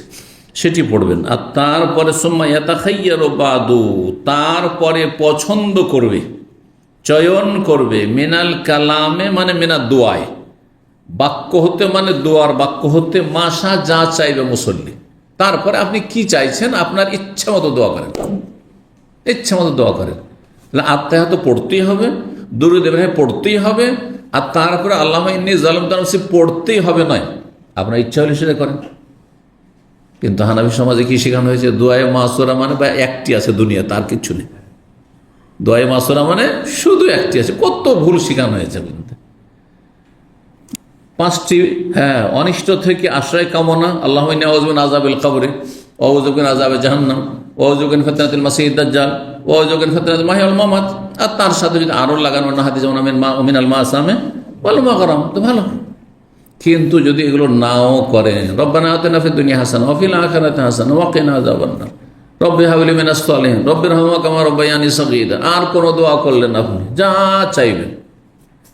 সেটি পড়বেন। আর তারপরে সুম্মা ইয়াতাখায়্যারু বাদু, তারপরে পছন্দ করবে, চয়ন করবে, মিনাল কালামে মানে মিনাদ দোয়ায়, বাক্য হতে মানে দোয়ার বাক্য হতে, মাশা যা চাইবে মুসল্লি। তারপরে আপনি কি চাইছেন আপনার ইচ্ছা মতো দোয়া করেন, ইচ্ছা মতো দোয়া করেন। আত্মাহাত পড়তেই হবে, দুরূদ ইব্রাহিম পড়তেই হবে, আর তারপরে আল্লাহুম্মা ইন্নী যালামতু নাফসি পড়তেই হবে নয়, আপনার ইচ্ছা হলে সেটা করেন। কিন্তু হানাফি সমাজে কি শেখানো হয়েছে? দোয়ায়ে মাসুরা মানে বা একটি আছে দুনিয়া, তার কিচ্ছু নেই। দোয়ায়ে মাসুরা মানে শুধু একটি আছে, কত ভুল শেখানো হয়েছে। পাঁচটি, হ্যাঁ, অনিষ্ট থেকে আশ্রয় কামনা, আল্লাহুম্মা ইন্নী আউযু মিন আযাবিল কবরি ওয়া আউযু মিন আযাবি জাহান্নাম ওয়া আউযু মিন ফিতনাতিল মাসিহিদ দাজ্জাল ওয়া আউযু মিন ফিতনাতিল মাহইয়া ওয়াল মামাত। আর তার সাথে যদি আরো লাগানো না হাদিস যেমন মিনাল মাসামে ওয়াল মাগরাম, তো ভালো। কিন্তু যদি এগুলো নাও করেন, রব্বানা আতিনা ফিদ দুনিয়া হাসানা ওয়া ফিল আখিরাতি হাসানা ওয়া কিনা আযাবান নার, রব্বি হাবলি মিনাস সালিহিন, রব্বিরহামহুমা কামা রাব্বায়ানি সাগীরা, আর কোন দোয়া করলেন আপনি যা চাইবেন।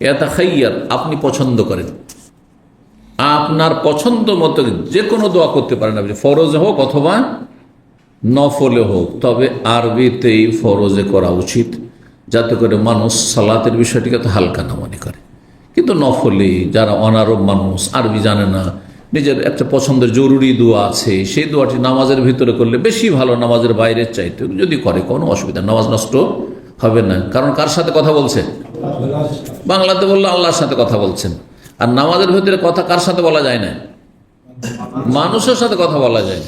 ইয়াতাখায়্যার, আপনি পছন্দ করেন, আপনার পছন্দ মতো যে কোনো দোয়া করতে পারেন আপনি, ফরজে হোক অথবা নফলে হোক, তবে আরবিতেই ফরজে করা উচিত, যাতে করে মানুষ সালাতের বিষয়টিকে তো হালকা না মনে করে। কিন্তু নফলে যারা অনারব মানুষ, আরবি জানে না, নিজের একটা পছন্দের জরুরি দোয়া আছে, সেই দোয়াটি নামাজের ভিতরে করলে বেশি ভালো, নামাজের বাইরের চাইতে যদি করে কোনো অসুবিধা, নামাজ নষ্ট হবে না। কারণ কার সাথে কথা বলছে? বাংলাতে বললে আল্লাহর সাথে কথা বলছেন। আর নামাজের ভিতরে কথা কার সাথে বলা যায় না? মানুষের সাথে কথা বলা যায়।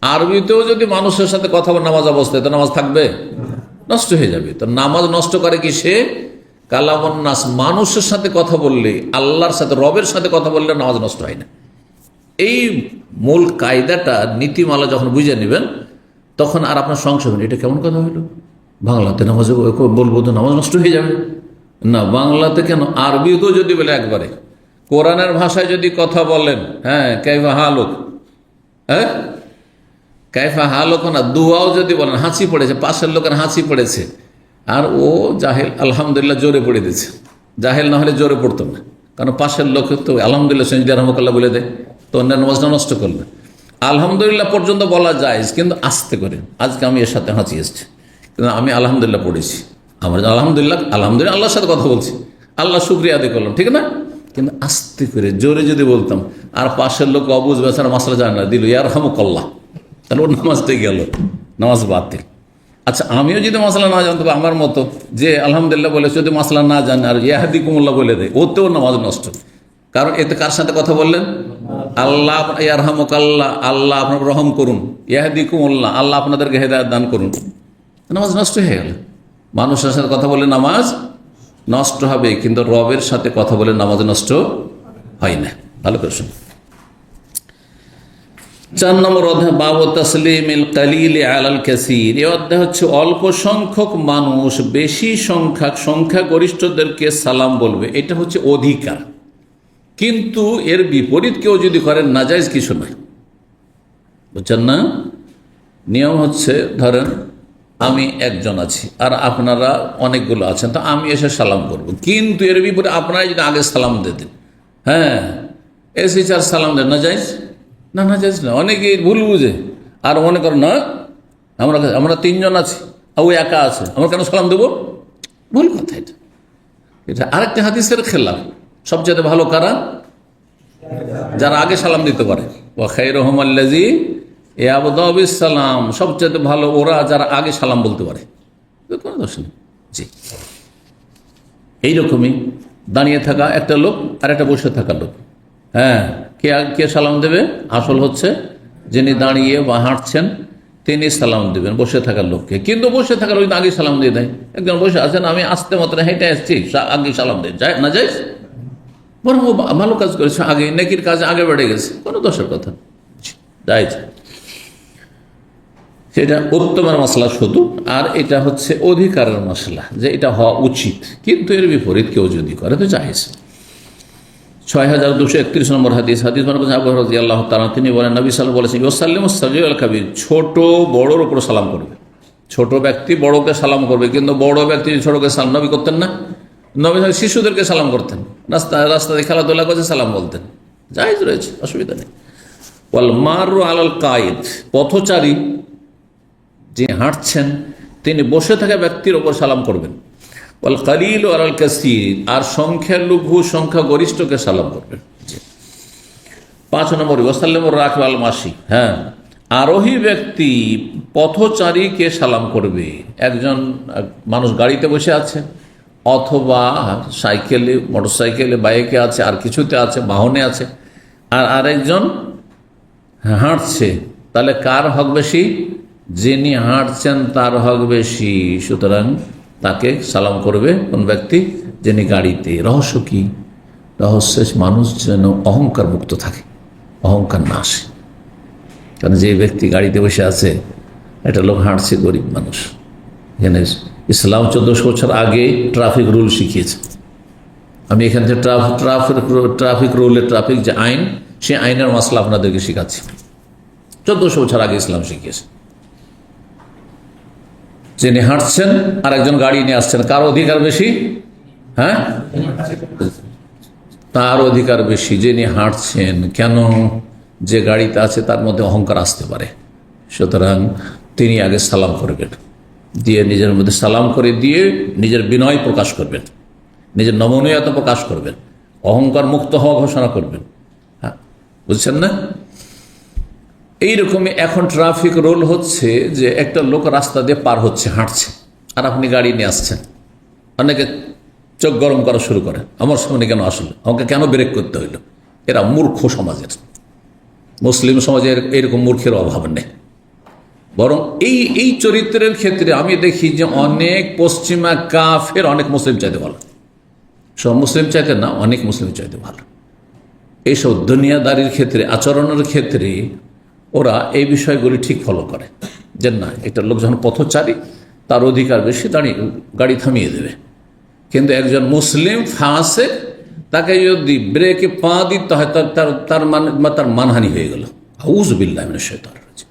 আরবিতেও যদি মানুষের সাথে কথা বলে নামাজ অবস্থায়, তো নামাজ থাকবে? নষ্ট হয়ে যাবে। তো নামাজ নষ্ট করে কি সে? কালামুন নাস, মানুষের সাথে কথা বললে, আল্লাহর সাথে, রবের সাথে কথা বললে নামাজ নষ্ট হয় না। এই মূল কায়দাটা, নীতিমালা যখন বুঝে নেবেন, তখন আর আপনার সংশয় হবে, এটা কেমন কথা হইল, বাংলাতে নামাজ বলবো তো নামাজ নষ্ট হয়ে যাবে না। বাংলাতে কেন, আরবিতেও যদি বলে একবারে, কোরআনের ভাষায় যদি কথা বলেন, হ্যাঁ, কাইফা হালুক, হ্যাঁ, কাইফা হালুক না, দুয়াও যদি বলেন, হাঁচি পড়েছে, পাশের লোকের হাঁচি পড়েছে, আর ও জাহেল আলহামদুলিল্লাহ জোরে পড়ে দিচ্ছে, জাহেল না হলে জোরে পড়তো না, কারণ পাশের লোক তো আলহামদুলিল্লাহ সঞ্জিদ রহমতুল্লাহ বলে দেয়, তো অন্য নামাজটা নষ্ট করবে। আলহামদুলিল্লাহ পর্যন্ত বলা যায়, কিন্তু আস্তে করে। আজকে আমি এর সাথে হাঁচি এসছে, কিন্তু আমি আলহামদুলিল্লাহ পড়েছি, আমার আলহামদুলিল্লাহ আলহামদুলিল্লাহ আল্লাহর সাথে কথা বলছি, আল্লাহ শুকরিয়া আদায় করলাম, ঠিক না? কিন্তু আস্তে করে জোরে যদি বলতাম, আর পাশের লোক অবুঝ বেচারা মাসলা জানে না, দিল ইয়ারহামুকাল্লাহ, তাহলে ওর নামাজটাই গেল, নামাজ বাতিল। আচ্ছা, আমিও যদি মশলা না জানতো, আমার মতো যে আলহামদুলিল্লাহ বলে যদি মশলা না জানে আর ইয়াহাদিকুমুল্লাহ বলে দেয়, ওতেও নামাজ নষ্ট। কারণ এতে কার সাথে কথা বললেন? আল্লাহ, ইয়ারহামুকাল্লাহ, আল্লাহ আপনার রহম করুন, ইয়াহাদিকুমুল্লাহ, আল্লাহ আপনাদেরকে হেদায়েত দান করুন, নামাজ নষ্ট হয়ে গেল। মানুষের সাথে কথা বলে নামাজ নষ্ট হবে, কিন্তু রবের সাথে কথা বলে নামাজ নষ্ট হয় না। ভালো করে শুনুন। 4 নম্বর অধ্যায়, বাবু তাসলিমিল কালিল আলাল কাসীর। এই অধ্যায় হচ্ছে অল্প সংখ্যক মানুষ বেশি সংখ্যাগরিষ্ঠদেরকে সালাম বলবে, এটা হচ্ছে অধিকার। কিন্তু এর বিপরীত কেউ যদি করেন, নাজায়েজ কিছু নয়, বুঝছেন না? নিয়ম হচ্ছে, ধরেন আমি একজন আছি আর আপনারা অনেকগুলো আছেন, তো আমি এসে সালাম করব, কিন্তু এর বিপরীতে আপনারা যদি আগে সালাম দিতেন, হ্যাঁ, এসে চার সালাম দেন, নাজায়েজ না? নাজায়েজ না। অনেকেই ভুল বুঝে আর মনে করেন, না আমরা 3 জন আছি, ও একা আছে, আমরা কেন সালাম দেবো? ভুল কথা এটা। এটা আরেকটা হাদিসের খেলাফ। সবচেয়ে ভালো কারা? যারা আগে সালাম দিতে পারে। ওয়া খায়রুহুম আল্লাযী ইয়াবদাউ বিস সালাম, সবচেয়ে ভালো ওরা যারা আগে সালাম বলতে পারে। কোনো দোষ নেই। জি, এইরকমই দাঁড়িয়ে থাকা একটা লোক আর একটা বসে থাকা লোক, হ্যাঁ, কে সালাম দেবে? আসল হচ্ছে যিনি দাঁড়িয়ে বা হাঁটছেন তিনি সালাম দিবেন বসে থাকার লোককে। কিন্তু বসে থাকার লোক আগে সালাম দিয়ে দেয়। একজন বসে আছেন, আমি আসতে মাত্র হেঁটে আসছি, আগে সালাম দেয়, যায় না যায়? বরং ও ভালো কাজ করেছে, আগে নেকির কাজে আগে বেড়ে গেছে, কোনো দোষের কথা যায়। সেটা উত্তমের মশলা শুধু, আর এটা হচ্ছে অধিকারের মশলা, যে এটা হওয়া উচিত। কিন্তু এর বিপরীত কেউ যদি করে তো জায়েজ। 6231 নম্বর হাদিস আবু হুরায়রা রাদিয়াল্লাহু তাআলা তিনি বলেন, নবী সাল্লাল্লাহু আলাইহি ওয়াসাল্লাম বলেছেন, ইউসাল্লিমু সাগীর আল কাবীর, ছোট বড়র উপর সালাম করবে। ছোট ব্যক্তি বড়কে সালাম করবে, কিন্তু বড় ব্যক্তি ছোটকে সালাম নবী করতেন না। নবী শিশুদেরকে সালাম করতেন, রাস্তায় খেলাধুলা করছে সালাম বলতেন, জায়েজ রয়েছে, অসুবিধা নেই। ওয়াল মারু আলাল কায়েদ, পথচারী যে হাঁটছেন তিনি বসে থাকা ব্যক্তির ওপর সালাম করবেন। ওয়াল কালিল আলাল কাসীর, আর সংখ্যালঘু সংখ্যা গরিষ্ঠকে সালাম করবেন। 5 নম্বর ওয়াসাল্লামুর রাকিব আল মাসি, হ্যাঁ, আরোহী ব্যক্তি পথচারীকে সালাম করবে। একজন মানুষ গাড়িতে বসে আছে, অথবা সাইকেলে, মোটরসাইকেলে, বাইকে আছে, আর কিছুতে আছে, বাহনে আছে, আর আরেকজন হাঁটছে, তাহলে কার হক বেশি? যিনি হাঁটছেন তার হক বেশি। সুতরাং তাকে সালাম করবে কোন ব্যক্তি? যিনি গাড়িতে। রহস্য কি? রহস্য মানুষ যেন অহংকার মুক্ত থাকে, অহংকার না আসে। কারণ যে ব্যক্তি গাড়িতে বসে আছে, একটা লোক হাঁটছে, গরিব মানুষ। এখানে ইসলাম 1400 বছর আগে ট্রাফিক রুল শিখিয়েছে। আমি এখান থেকে ট্রাফিক রুলের, ট্রাফিক যে আইন, সে আইনের মশলা আপনাদেরকে শিখাচ্ছি। 1400 বছর আগে ইসলাম শিখিয়েছে। যিনি হাঁটছেন আর একজন গাড়ি নিয়ে আসছেন, কার অধিকার বেশি? হ্যাঁ, তার অধিকার বেশি। যিনি হাঁটছেন, কেন? যে গাড়িতে আছে তার মধ্যে অহংকার আসতে পারে, সুতরাং তিনি আগে সালাম করবেন, দিয়ে নিজের মধ্যে সালাম করে দিয়ে নিজের বিনয় প্রকাশ করবেন, নিজের নমনীয়তা প্রকাশ করবেন, অহংকার মুক্ত হওয়া ঘোষণা করবেন। হ্যাঁ, বুঝছেন না? এইরকমই এখন ট্রাফিক রুল হচ্ছে যে একটা লোক রাস্তা দিয়ে পার হচ্ছে, হাঁটছে, আর আপনি গাড়ি নিয়ে আসছেন। অনেকে চোখ গরম করা শুরু করে, আমার সামনে কেন আসলে, আমাকে কেন ব্রেক করতে হইল? এরা মূর্খ সমাজের। মুসলিম সমাজের এরকম মূর্খের অভাব নেই। বরং এই চরিত্রের ক্ষেত্রে আমি দেখি যে অনেক পশ্চিমা কাফের অনেক মুসলিম চাইতে ভালো। সব মুসলিম চাইতে না, অনেক মুসলিম চাইতে ভালো। এইসব দুনিয়াদারির ক্ষেত্রে, আচরণের ক্ষেত্রে ওরা এই বিষয়গুলি ঠিক ফলো করে, যে না, একটা লোক যখন পথচারী, তার অধিকার বেশি, দাঁড়িয়ে গাড়ি থামিয়ে দেবে। কিন্তু একজন মুসলিম ফাসেক, তাকে যদি ব্রেকে পা দিতে হয়, তার মানহানি হয়ে গেল। আউযু বিল্লাহি মিনাশ শাইতানির রাজিম।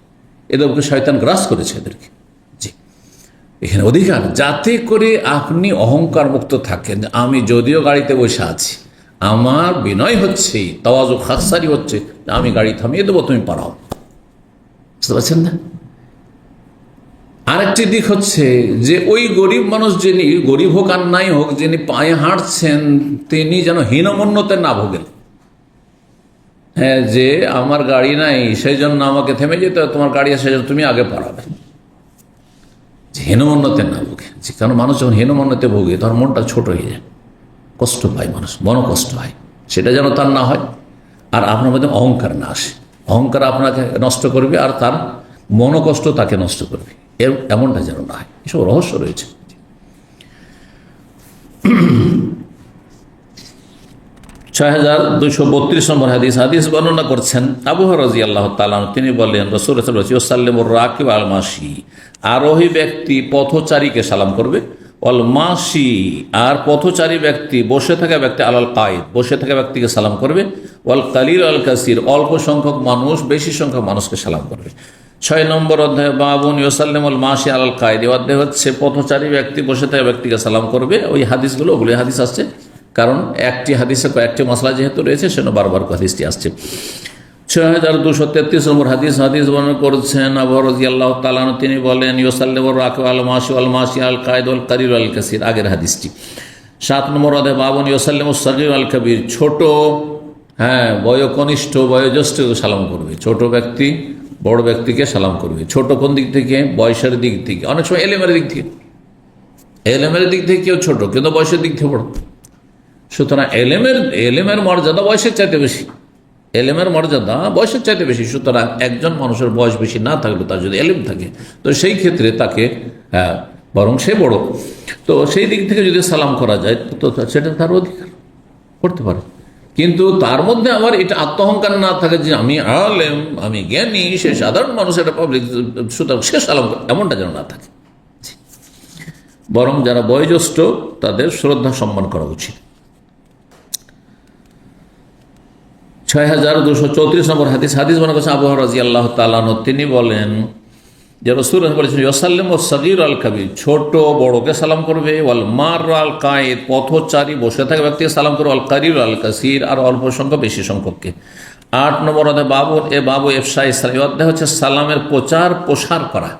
এদেরকে শয়তান গ্রাস করেছে এদেরকে। জি, এখানে অধিকার, যাতে করে আপনি অহংকার মুক্ত থাকেন। আমি যদিও গাড়িতে বসে আছি, আমার বিনয় হচ্ছে, তাওয়াজু খাকসারি হচ্ছে, আমি গাড়ি থামিয়ে দেবো, তুমি পারাও। বুঝতে পারছেন না? আরেকটি দিক হচ্ছে যে ওই গরিব মানুষ, যিনি গরিব হোক আর নাই হোক, যিনি পায়ে হাঁটছেন, তিনি যেন হীনমন্যতে না ভোগেন। হ্যাঁ, যে আমার গাড়ি নাই, সেই জন্য আমাকে থেমে যেতে, তোমার গাড়ি আছে, তুমি আগে পারাবে। হীনমন্যতে না ভোগে। কারণ মানুষ যখন হীনমন্যতে ভোগে, তখন মনটা ছোট হয়ে যায়, কষ্ট পায় মানুষ, মনোকষ্ট হয়। সেটা যেন তার না হয়, আর আপনার মধ্যে অহংকার না আসে। অহংকার আপনাকে নষ্ট করবে, আর তার মনোকষ্ট তাকে নষ্ট করবে, এমনটা যেন না হয়। এসব রহস্য রয়েছে। 6232 নম্বর হাদিস বর্ণনা করছেন আবু হুরায়রা রাদিয়াল্লাহু তাআলা, তিনি বলেন, রাসূলুল্লাহ সাল্লাল্লাহু আলাইহি ওয়াসাল্লাম রাকিব আল মাসি, আরোহী ব্যক্তি পথচারীকে সালাম করবে। ওয়াল মাসি, আর পথচারী ব্যক্তি, বসে থাকা ব্যক্তি, আলাল কায়েদ, বসে থাকা ব্যক্তিকে সালাম করবে। ওয়াল কালিল আল কাসির, অল্প সংখ্যক মানুষ বেশি সংখ্যক মানুষকে সালাম করবে। 6 নম্বর অধ্যায় বাবুন ইউসাল্লিমুল মাসি আলাল কায়েদ, এই অধ্যায় হচ্ছে পথচারী ব্যক্তি বসে থাকা ব্যক্তিকে সালাম করবে। ওই হাদিসগুলো, ওগুলো হাদিস আসছে, কারণ একটি হাদিসে কয়েকটি মশলা যেহেতু রয়েছে, সেজন্য বারবার হাদিসটি আসছে। 6233 নম্বর হাদিস বর্ণনা করছেন আবু হুরায়রা রাদিয়াল্লাহু তাআলা, তিনি বলেন, ইউসাল্লিমুর রাকিব আল মাসি ওয়াল মাসি আল কায়েদ ওয়াল কালিল আল কাসির, আগের হাদিসটি। 7 নম্বর অধ্যায় বাবুন ইউসাল্লিমুস সাগীর আল কাবীর, ছোট, হ্যাঁ, বয়োকনিষ্ঠ, বয়োজ্যেষ্ঠকে সালাম করবে। ছোট ব্যক্তি বড় ব্যক্তিকে সালাম করবে। ছোট কোন দিক থেকে? বয়সের দিক থেকে। অনেক সময় এলেমের দিক থেকে, এলেমের দিক থেকে কেউ ছোট, কিন্তু বয়সের দিক থেকে বড়। সুতরাং এলেমের মর্যাদা বয়সের চাইতে বেশি। এলেমের মর্যাদা বয়সের চাইতে বেশি। সুতরাং একজন মানুষের বয়স বেশি না থাকলে তার যদি এলেম থাকে তো সেই ক্ষেত্রে তাকে বরং সে বড়, তো সেই দিক থেকে যদি সালাম করা যায় তো সেটা তার অধিকার, করতে পারে। কিন্তু তার মধ্যে আবার এটা আত্মহংকার না থাকে যে আমি আলেম, আমি জ্ঞানী, সে সাধারণ মানুষ, এটা পাবলিক, সুতরাং সে সালাম, এমনটা যেন না থাকে। বরং যারা বয়োজ্যেষ্ঠ তাদের শ্রদ্ধা সম্মান করা উচিত। 6234 নম্বর হাদিস মনে করছে আবু হুরায়রা রাদিয়াল্লাহু তাআলা আনহু, তিনি বলেন যে রাসূলুল্লাহ বলেছেন ইয়াসাল্লিমু সাগীর আল কাবীর, ছোট বড়কে সালাম করবে, ওয়াল মার আল কায়েদ, পথচারী বসে থাকা ব্যক্তিকে সালাম করবে, আল কারির আল কাসির, আর অল্প সংখ্যক বেশি সংখ্যককে। 8 নম্বর অধ্যায় বাবু এফশা ইসলাম, এই অধ্যায় হচ্ছে সালামের প্রচার প্রসার করা।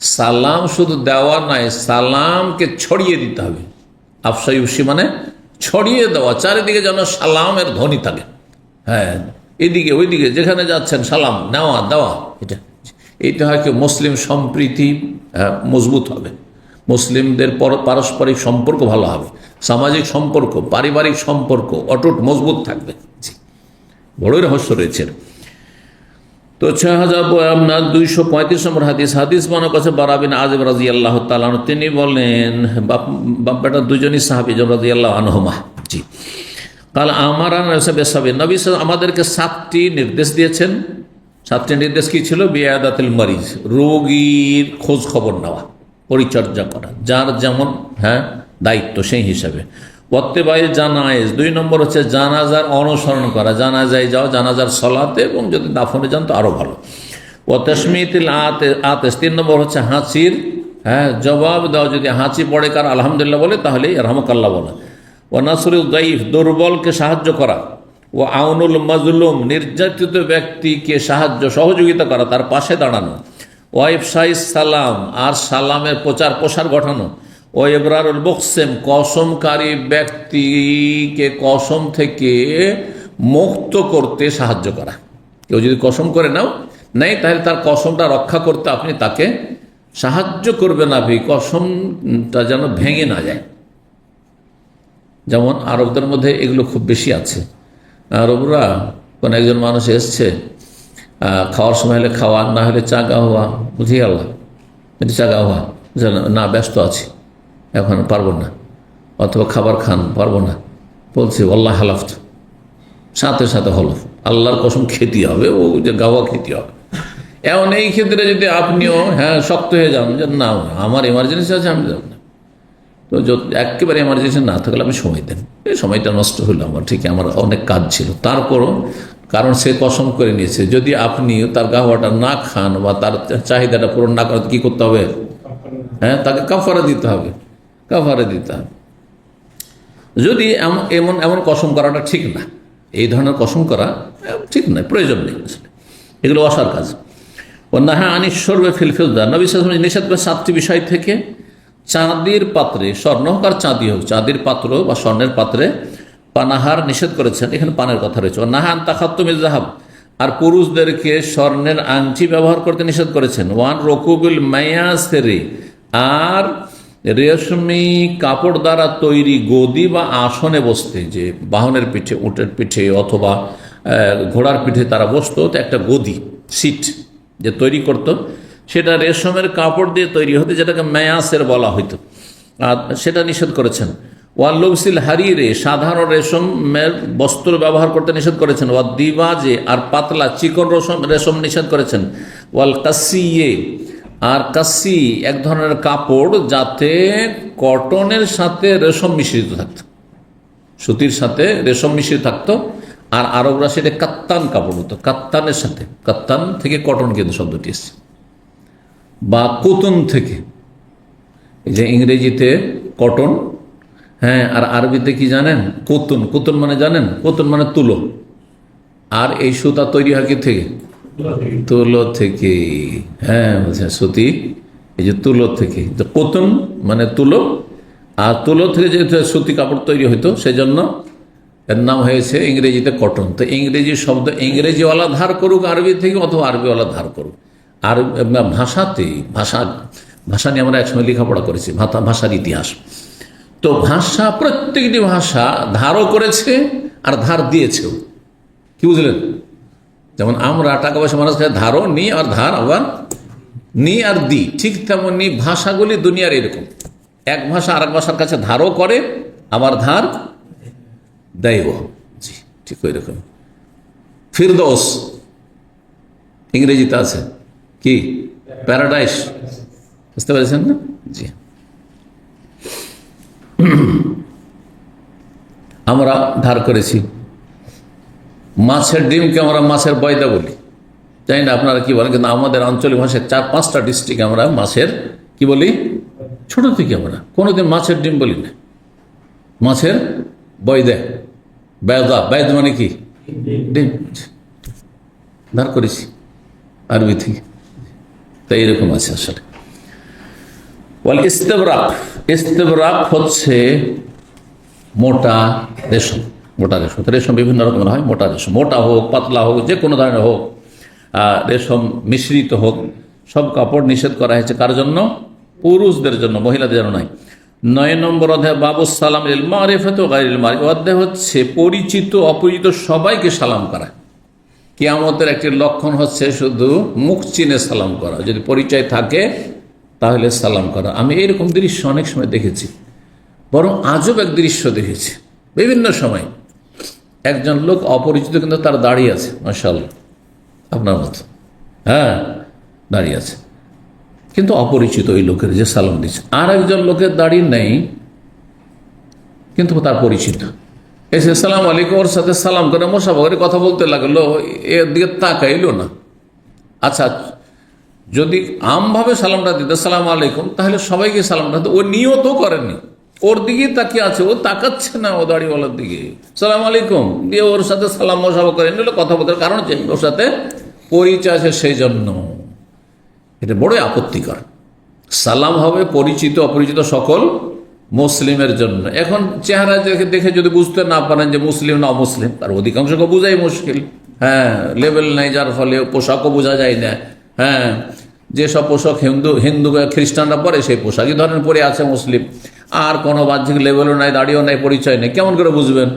সালাম শুধু দেওয়া নয়, সালামকে ছড়িয়ে দিতে হবে। আফশা ইউসি মানে ছড়িয়ে দেওয়া, চারিদিকে যেন সালামের ধ্বনি থাকে। হ্যাঁ, এদিকে ওইদিকে যেখানে যাচ্ছেন সালাম নেওয়া দেওয়া, এইটা হয় কি মুসলিম সম্প্রীতি মজবুত হবে, মুসলিমদের পারস্পরিক সম্পর্ক ভালো হবে, সামাজিক সম্পর্ক, পারিবারিক সম্পর্ক অটুট মজবুত থাকবে। বড়ই রহস্য রয়েছে। তো 6235 নম্বর হাদিস মনে করছে বারা বিন আযিব রাদিয়াল্লাহু তাআলা আনহু, তিনি বলেন, বাপ বেটা দুজনই সাহাবী রাদিয়াল্লাহু আনহুমা, জি, কাল আমার নবী আমাদেরকে 7টি নির্দেশ দিয়েছেন। 7টি নির্দেশ কি ছিল? বিয়াদাতুল মারিজ, রোগীর খোঁজ খবর নেওয়া, পরিচর্যা করা, যার যেমন দায়িত্ব সেই হিসাবে। ওয়াত্তেবাই জানায়েজ, 2 নম্বর হচ্ছে জানাজার অনুসরণ করা, জানাজায় যাও, জানাজার সলাতে, এবং যদি দাফনে যান তো আরো ভালো। ও তাশমিতুল আতেশ, 3 নম্বর হচ্ছে হাঁচির জবাব দাও, যদি হাঁচি পড়ে কার আলহামদুলিল্লাহ বলে তাহলে রাহমাকাল্লাহ বলা। ও নাসরুল দাইফ, দুর্বলকে সাহায্য করা। ও আউনুল মাজলুম, নির্যাতিত ব্যক্তিকে সাহায্য সহযোগিতা করা, তার পাশে দাঁড়ানো। ওয়াইফসাই সালাম, আর সালামের প্রচার প্রসার ঘটানো। ও ইবরারুল মুকসিম, কসমকারী ব্যক্তিকে কসম থেকে মুক্ত করতে সাহায্য করা। কেউ যদি কসম করে নেয় তাহলে তার কসমটা রক্ষা করতে আপনি তাকে সাহায্য করবেন, আপনি কসমটা যেন ভেঙে না যায়। যেমন আরবদের মধ্যে এগুলো খুব বেশি আছে। আরবরা কোন একজন মানুষ এসছে, খাওয়ার সময় হলে খাওয়া, না হলে চা গা হওয়া, বুঝিয়ে আল্লাহ চা গা হওয়া, না ব্যস্ত আছি এখন পারবো না, অথবা খাবার খান পারবো না, বলছে আল্লাহ হালাফ, সাথে সাথে হলফ, আল্লাহর কসম খেতে হবে, ও যে গাওয়া খেতে হবে। এমন এই ক্ষেত্রে যদি আপনিও শক্ত হয়ে যান যে না আমার এমার্জেন্সি আছে আমি যাব না, তো একেবারে এমার্জেন্সি না থাকলে আপনি সময় দেন, এই সময়টা নষ্ট হলো আমার, ঠিক আমার অনেক কাজ ছিল, তারপরও কারণ সে কসম করে নিয়েছে, যদি আপনি তার গাওয়াটা না খান বা তার চাহিদাটা পূরণ না করেন, কি করতে হবে? তাকে কাফারা দিতে হবে, কাফারা দিতে হবে। যদি এমন কসম করাটা ঠিক না, এই ধরনের কসম করা ঠিক নয়, প্রয়োজন নেই, এগুলো অসার কাজ। নাহা আনিস শরবে ফিলফিলদা, নবী সাল্লাল্লাহু আলাইহি ওয়াসাল্লাম নিষেধ করে 7টি বিষয় থেকে। চাঁদির পাত্রে, স্বর্ণ হোক আর চাঁদি হোক, চাঁদির পাত্র বা স্বর্ণের পাত্রে পানাহার নিষেধ করেছেন, এখানে পানের কথা রয়েছে। নাহা আন তাখাত্তুমিজ যাহাব, আর পুরুষদেরকে স্বর্ণের আংটি ব্যবহার করতে নিষেধ করেছেন। ওয়ান রকুবুল মায়াসেরি, আর রেশমি কাপড় দ্বারা তৈরি গদি বা আসনে বসতে, যে বাহনের পিঠে, উটের পিঠে অথবা ঘোড়ার পিঠে তারা বসতো, তো একটা গদি সিট যে তৈরি করত, সেটা রেশমের কাপড় দিয়ে তৈরি হতো, যেটাকে মায়াসের বলা হইতো, আর সেটা নিষেধ করেছেন। ওয়াল লবসিল হারিরে, সাধারণ রেশমের বস্ত্র ব্যবহার করতে নিষেধ করেছেন। ওয়াল দিবাজে, আর পাতলা চিকন রেশম নিষেধ করেছেন। ওয়াল কাসিয়ে, আর কাসি এক ধরনের কাপড় যাতে কটনের সাথে রেশম মিশ্রিত থাকতো, সুতির সাথে রেশম মিশ্রিত থাকতো, আর আরবরা সেটা কাত্তান কাপড় হতো, কাত্তানের সাথে, কাত্তান থেকে কটন কিন্তু শব্দটি এসছে, বা কোতন থেকে, এই যে ইংরেজিতে কটন, আর আরবিতে কি জানেন? কোতন। কোতন মানে জানেন? কোতন মানে তুলো, আর এই সুতা তৈরি হয় কি থেকে? তুলো থেকে। সুতি, এই যে তুলো থেকে, কোতন মানে তুলো, আর তুলো থেকে যে সুতি কাপড় তৈরি হইতো, সেজন্য এর নাম হয়েছে ইংরেজিতে কটন। তো ইংরেজি শব্দ ইংরেজিওয়ালা ধার করুক আরবি থেকে, অথবা আরবিওয়ালা ধার করুক, আর ভাষাতেই, ভাষা নিয়ে আমরা একসময় লেখাপড়া করেছি, ভাষার ইতিহাস। তো ভাষা, প্রত্যেকটি ভাষা ধারও করেছে আর ধার দিয়েছেও। কি বুঝলেন? যেমন আমরা টাকা পয়সা মানুষ ধারও নি আর ধার আবার নি আর দি, ঠিক তেমনি ভাষাগুলি দুনিয়ার এরকম, এক ভাষা আর এক ভাষার কাছে ধারও করে আবার ধার দেয়ও। জি, ঠিক ওই রকম। ফিরদৌস ইংরেজিতে আছে কি? প্যারাডাইস। বুঝতে পেরেছেন না? জি। আমরা ধার করেছি মাছের ডিমকে আমরা মাছের বয়দা বলি, জানি না আপনারা কি বলেন, কিন্তু আমাদের আঞ্চলিক ভাষায় 4-5টা ডিস্ট্রিক্টে আমরা মাছের কি বলি, ছোট থেকে আমরা কোনোদিন মাছের ডিম বলি না, মাছের বয়দা। বেদা, বেদ মানে কি? ডিম। ধার করেছি আরবি থেকে। তাই এরকম আছে আসলে। বল ইস্তেবরাক, ইস্তেবরাক হচ্ছে মোটা রেশম। মোটা রেশম, রেশম বিভিন্ন রকমের হয়। মোটা রেশম, মোটা হোক পাতলা হোক যে কোনো ধরনের হোক, রেশম মিশ্রিত হোক, সব কাপড় নিষেধ করা হয়েছে। কার জন্য? পুরুষদের জন্য, মহিলাদের জন্য নয়। 9 নম্বর অধ্যায় বাবু সালাম ইল মারিফাত ওয়া গায়রিল মারিফাত, অধ্যায় হচ্ছে পরিচিত অপরিচিত সবাইকে সালাম করা। কিয়ামতের একটি লক্ষণ হচ্ছে শুধু মুখ চিনে সালাম করা, যদি পরিচয় থাকে তাহলে সালাম করা। আমি এইরকম দৃশ্য অনেক সময় দেখেছি, বরং আজব এক দৃশ্য দেখেছি বিভিন্ন সময়। একজন লোক অপরিচিত, কিন্তু তার দাঁড়িয়ে আছে, মাশাআল্লাহ আপনার মতো, হ্যাঁ দাঁড়িয়ে আছে, কিন্তু অপরিচিত ওই লোকের যে সালাম দিচ্ছে। আর একজন লোকের দাঁড়িয়ে নেই, কিন্তু তার পরিচিত, এসে সালাম আলাইকুম ওর সাথে সালাম করে মোসাফা করে কথা বলতে লাগলো, এর দিকে তাকাইলো না। আচ্ছা, যদি আমভাবে সালামটা দিতে সালাম আলাইকুম, তাহলে সবাইকে সালামটা দিতে, ও নিয়ত করেনি, ওর দিকে তাকিয়ে আছে, ও তাকাচ্ছে না ও দাড়িওয়ালার দিকে, সালাম আলাইকুম দিয়ে ওর সাথে সালাম মোসাফা করে নিল, কথা বলতে, কারণ ওর সাথে পরিচয় আছে সেই জন্য। এটা বড়ই আপত্তিকর। সালাম হবে পরিচিত অপরিচিত সকল মুসলিমের জন্য। এখন চেহারা দেখে যদি বুঝতে না পারেন যে মুসলিম না অমুসলিম, তার অধিকাংশকে বোঝাই মুশকিল। হ্যাঁ, লেবেল নাই, যার ফলে পোশাকও বোঝা যায় না। হ্যাঁ, যেসব পোশাক হিন্দু খ্রিস্টানরা পরে সেই পোশাকই ধরেন পরে আছে মুসলিম, আর কোনো বাহ্যিক লেবেলও নাই, দাড়িও নাই, পরিচয় নেই, কেমন করে বুঝবেন?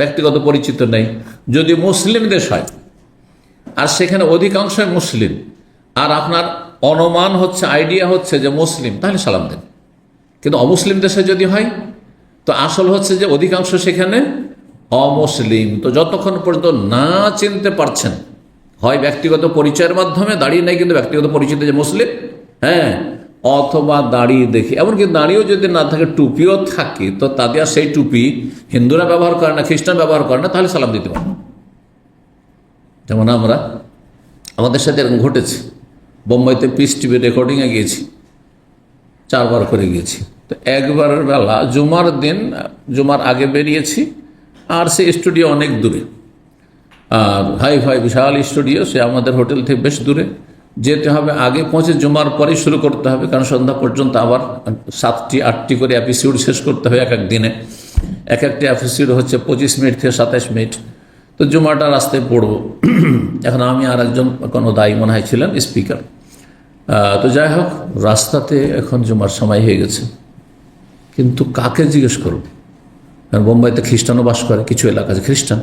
ব্যক্তিগত পরিচিত নেই। যদি মুসলিম দেশ হয় আর সেখানে অধিকাংশই মুসলিম, আর আপনার অনুমান হচ্ছে, আইডিয়া হচ্ছে যে মুসলিম, তাহলে সালাম দেন। কিন্তু অমুসলিম দেশে যদি হয়, তো আসল হচ্ছে যে অধিকাংশ সেখানে অমুসলিম। তো যতক্ষণ পর্যন্ত না চিনতে পারছেন, হয় ব্যক্তিগত পরিচয়ের মাধ্যমে, দাঁড়িয়ে নেই কিন্তু ব্যক্তিগত পরিচিত যে মুসলিম, হ্যাঁ, অথবা দাঁড়িয়ে দেখি, এমনকি দাঁড়িয়েও যদি না থাকে, টুপিও থাকে, তো তাদের সেই টুপি হিন্দুরা ব্যবহার করে না, খ্রিস্টান ব্যবহার করে না, তাহলে সালাম দিতে পারেন। যেমন আমাদের সাথে এরকম ঘটেছে, বোম্বাইতে পিস টিভি রেকর্ডিংয়ে গিয়েছি, 4 বার করে গিয়েছি। তো একবারের বেলা জুমার দিন, জুমার আগে বেরিয়েছি, আর সে স্টুডিও অনেক দূরে, আর হাই ফাই বিশাল স্টুডিও, সে আমাদের হোটেল থেকে বেশ দূরে যেতে হবে। আগে পৌঁছে জুমার পরেই শুরু করতে হবে, কারণ সন্ধ্যা পর্যন্ত আবার 7টি-8টি করে এপিসোড শেষ করতে হবে এক এক দিনে। এক একটি এপিসোড হচ্ছে 25 মিনিট থেকে 27 মিনিট। তো জুমাটা রাস্তায় পড়বো। এখন আমি আর একজন কোনো দায়ী মনে হয় ছিলেন, স্পিকার। তো যাই হোক, রাস্তাতে এখন জুমার সময় হয়ে গেছে, কিন্তু কাকে জিজ্ঞেস করব? কারণ বোম্বাইতে খ্রিস্টানও বাস করে, কিছু এলাকা আছে খ্রিস্টান,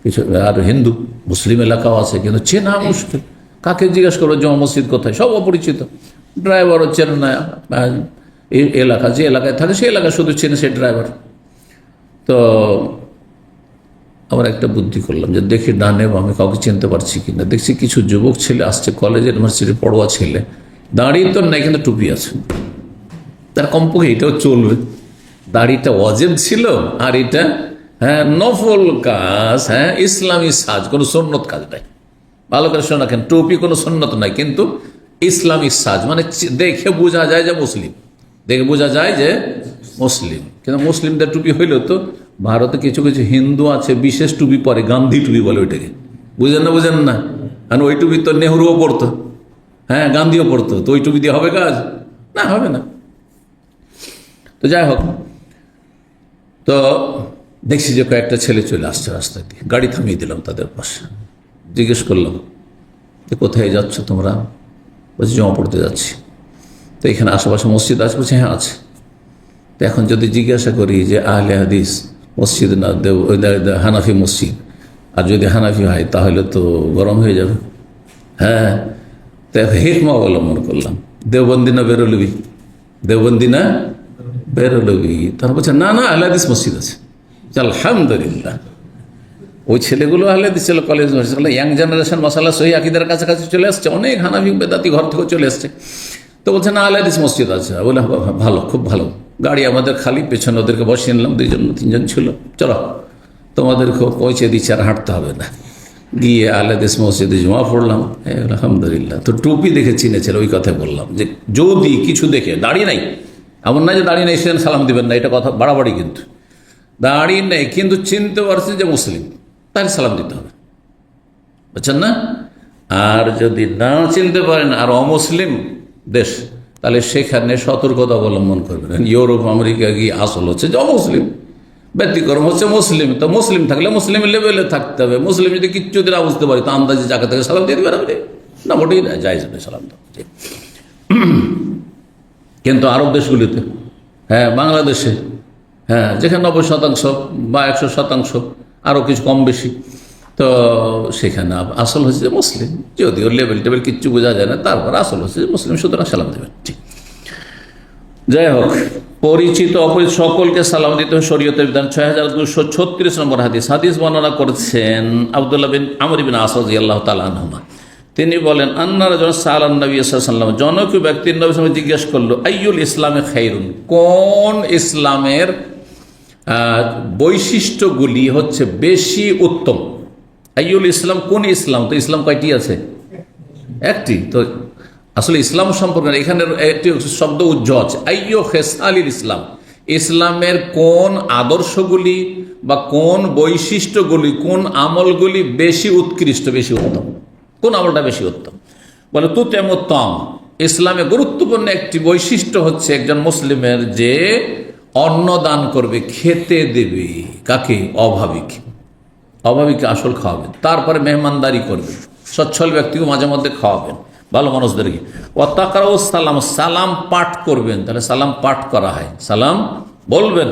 কিছু আর হিন্দু, মুসলিম এলাকাও আছে, কিন্তু চেনা মুশকিল। কাকে জিজ্ঞেস করবো জমা মসজিদ কোথায়? সব অপরিচিত। ড্রাইভারও চেনে না, এই এলাকা যে এলাকায় থাকে সেই এলাকা শুধু চেনে সেই ড্রাইভার। তো আমার একটা বুদ্ধি করলাম যে দেখি ডানে বামে কাউকে চিনতে পারছি কিনা। দেখছি কিছু যুবক ছেলে আসছে, কলেজ ইউনিভার্সিটির পড়ুয়া ছেলে, দাঁড়িয়ে তো নাই কিন্তু টুপি আছে। তার কমপক্ষে এটাও চলবে, দাড়িটা ওয়াজিব ছিল, আর এটা হ্যাঁ নফল কাজ, হ্যাঁ ইসলামী সাজ, কোনো সুন্নত কাজ নাই। ভালো করে শোনা, কেন টুপি কোনো সুন্নত নাই, কিন্তু ইসলামিক সাজ, মানে দেখে বোঝা যায় যে মুসলিম, দেখে বোঝা যায় যে মুসলিম। কিন্তু মুসলিমদের টুপি হইলেও তো ভারতে কিছু কিছু হিন্দু আছে বিশেষ টুপি পরে, গান্ধী টুপি বলে ওইটাকে, বুঝেন না? কারণ ওই টুপি তো নেহরুও পড়তো, হ্যাঁ গান্ধীও পড়তো, তো ওই টুপি দিয়ে হবে কাজ? না, হবে না। তো যাই হোক, তো দেখছি যে কয়েকটা ছেলে চলে আসছে রাস্তা দিয়ে, গাড়ি থামিয়ে দিলাম তাদের পাশে, জিজ্ঞেস করলাম যে কোথায় যাচ্ছ তোমরা? বলছি জমা পড়তে যাচ্ছি। তো এখানে আশেপাশে মসজিদ আছে? বলছে হ্যাঁ আছে। তো এখন যদি জিজ্ঞাসা করি যে আহলে হাদিস মসজিদ না হানাফি মসজিদ, আর যদি হানাফি হয় তাহলে তো গরম হয়ে যাবে। হ্যাঁ, তো হিকমা অবলম্বন করলাম, দেওবন্দি না বেরোলবি, দেওবন্দি না বেরোলবি। তারা বলছে না না আহলে হাদিস মসজিদ আছে। আলহামদুলিল্লাহ, ওই ছেলেগুলো আহলে হাদিস ছিল, কলেজ ইয়াং জেনারেশন মশালা সহি আকিদের কাছাকাছি চলে আসছে, অনেক হানাফি বেদাতি ঘর থেকে চলে আসছে। তো বলছে না আহলে হাদিস মসজিদ আছে। বলে ভালো, খুব ভালো। গাড়ি আমাদের খালি, পেছনে ওদেরকে বসিয়ে নিলাম, 2-3 ছিল। চলো তোমাদেরকে পৌঁছে দিচ্ছি, আর হাঁটতে হবে না। গিয়ে আহলে হাদিস মসজিদে জমা পড়লাম, আলহামদুলিল্লাহ। তো টুপি দেখে চিনেছিল, ওই কথাই বললাম যে যদি কিছু দেখে, দাড়ি নাই, এমন না যে দাড়ি নেই সেখানে সালাম দিবেন না, এটা কথা বাড়াবাড়ি। কিন্তু দাড়ি নেই কিন্তু চিনতে পারছেন যে মুসলিম, তাহলে সালাম দিতে হবে, বুঝছেন না? আর যদি না চিনতে পারেন আর অমুসলিম দেশ, তাহলে সেখানে সতর্কতা অবলম্বন করবেন। ইউরোপ আমেরিকা গিয়ে আসল হচ্ছে যে অমুসলিম, ব্যতিক্রম হচ্ছে মুসলিম। তো মুসলিম থাকলে মুসলিম লেভেলে থাকতে হবে। মুসলিম যদি কিচ্ছু না বুঝতে পারি, তো আন্দাজে জায়গা থেকে সালাম দিয়ে দেবেন আপনি? না, মোটেই না, জায়েজ নয় সালাম দেওয়া। কিন্তু আরব দেশগুলিতে, হ্যাঁ বাংলাদেশে, হ্যাঁ যেখানে 90% বা 100%, আরও কিছু কম বেশি, তো সেখানে আসল হচ্ছে যে মুসলিম। যদিও লেভেল টেবেল কিচ্ছু বোঝা যায় না, তারপর আসল হচ্ছে যে মুসলিম, সুতরাং সালাম দেবেন। ঠিক, যাই হোক, পরিচিত অপরিচিত সকলকে সালাম দিতে হবে, শরীয়তের বিধান। 6236 নম্বর হাদিস। হাদিস বর্ণনা করেছেন আব্দুল্লাহ বিন আমর বিন আস রাদিয়াল্লাহু তাআলা আনহুমা। তিনি বলেন আন্না রাজুলান সাআলান নবী সাল্লাল্লাহু আলাইহি ওয়াসাল্লাম, জনৈক ব্যক্তি নবী সাল্লাল্লাহু আলাইহি ওয়াসাল্লাম জিজ্ঞেস করলো আইয়ুল ইসলামে খায়রুন, কোন ইসলামের বৈশিষ্ট্যগুলি হচ্ছে বেশি উত্তম। আইয়ুল ইসলাম, কোন ইসলাম? তো ইসলাম কয়টি আছে? একটি। তো আসলে ইসলাম সম্পর্কে এখানে একটি শব্দ উজ্জ্বল, আইয়ু খেসালিল ইসলাম, ইসলামের কোন আদর্শগুলি বা কোন বৈশিষ্ট্যগুলি, কোন আমলগুলি বেশি উৎকৃষ্ট, বেশি উত্তম, কোন আমলটা বেশি উত্তম? বলে তুতেমুত্তম, ইসলামে গুরুত্বপূর্ণ একটি বৈশিষ্ট্য হচ্ছে একজন মুসলিমের যে অন্ন দান করবে, খেতে দেবে। কাকে? অভাবীকে। অভাবীকে আসল খাওয়াবেন। তারপরে মেহমানদারি করবেন, সচ্ছল ব্যক্তিকে মাঝে মধ্যে খাওয়াবেন, ভালো মানুষদেরকে। ও তাকরাউ সালাম, সালাম পাঠ করবেন। তাহলে সালাম পাঠ করা হয়, সালাম বলবেন।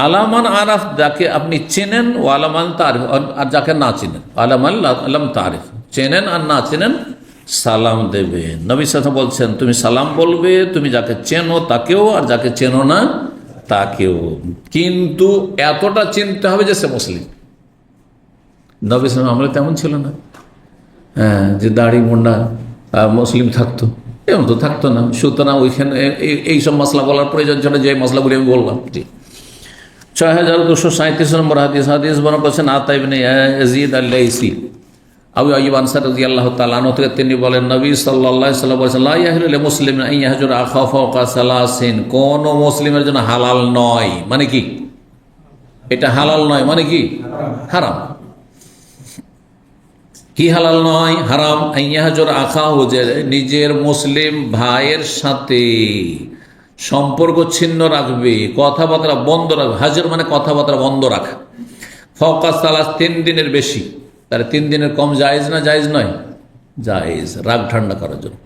আলামান আরাফ, যাকে আপনি চেনেন, ও আলামান তারিফ, আর যাকে না চেনেন, আলামান আলাম তারিফ, চেনেন আর না চেনেন সালাম দেবেন। নবী সাল্লাল্লাহু আলাইহি ওয়াসাল্লাম বলছেন তুমি সালাম বলবে, তুমি যাকে চেনো তাকেও, আর যাকে চেনো না তাকেও। কিন্তু এতটা চিনতে হবে যে সে মুসলিম। নবী সাল্লাল্লাহু আলাইহি ওয়াসাল্লাম আমলে তেমন ছিল না, হ্যাঁ, যে দাড়ি মোন্ডা মুসলিম থাকতো, এমন তো থাকতো না। সুতরাং ওইখানে এইসব মশলা বলার প্রয়োজন ছিল, যে মশলাগুলি আমি বললাম। জি, 6237 নম্বর হাদিস। হাদিস বর্ণনা করেছেন আতা ইবনে ইয়াজিদ আল-লাইসি, আবু আইয়ুব আনসারী রাদিয়াল্লাহু তাআলা আনহু থেকে, তিনি বলেন নবী সাল্লাল্লাহু আলাইহি ওয়াসাল্লাম বলেছেন লা ইয়াহিলু লিল মুসলিমিন আন ইয়াহজুরা আখাহু ফাওকা সালাসিন, কোন মুসলিমের জন্য হালাল নয়। মানে কি এটা হালাল নয়? মানে কি হারাম। কি হালাল নয়? হারাম। আন ইয়াহজুরা আখাহু, যে নিজের মুসলিম ভাইয়ের সাথে সম্পর্ক ছিন্ন রাখবে, কথাবার্তা বন্ধ রাখবে। হাজর মানে কথাবার্তা বন্ধ রাখা। ফাওকা সালাস, 3 দিনের বেশি। তাহলে 3 দিনের কম জায়েজ না জায়েজ নয়? জায়েজ, রাগ ঠান্ডা করার জন্য।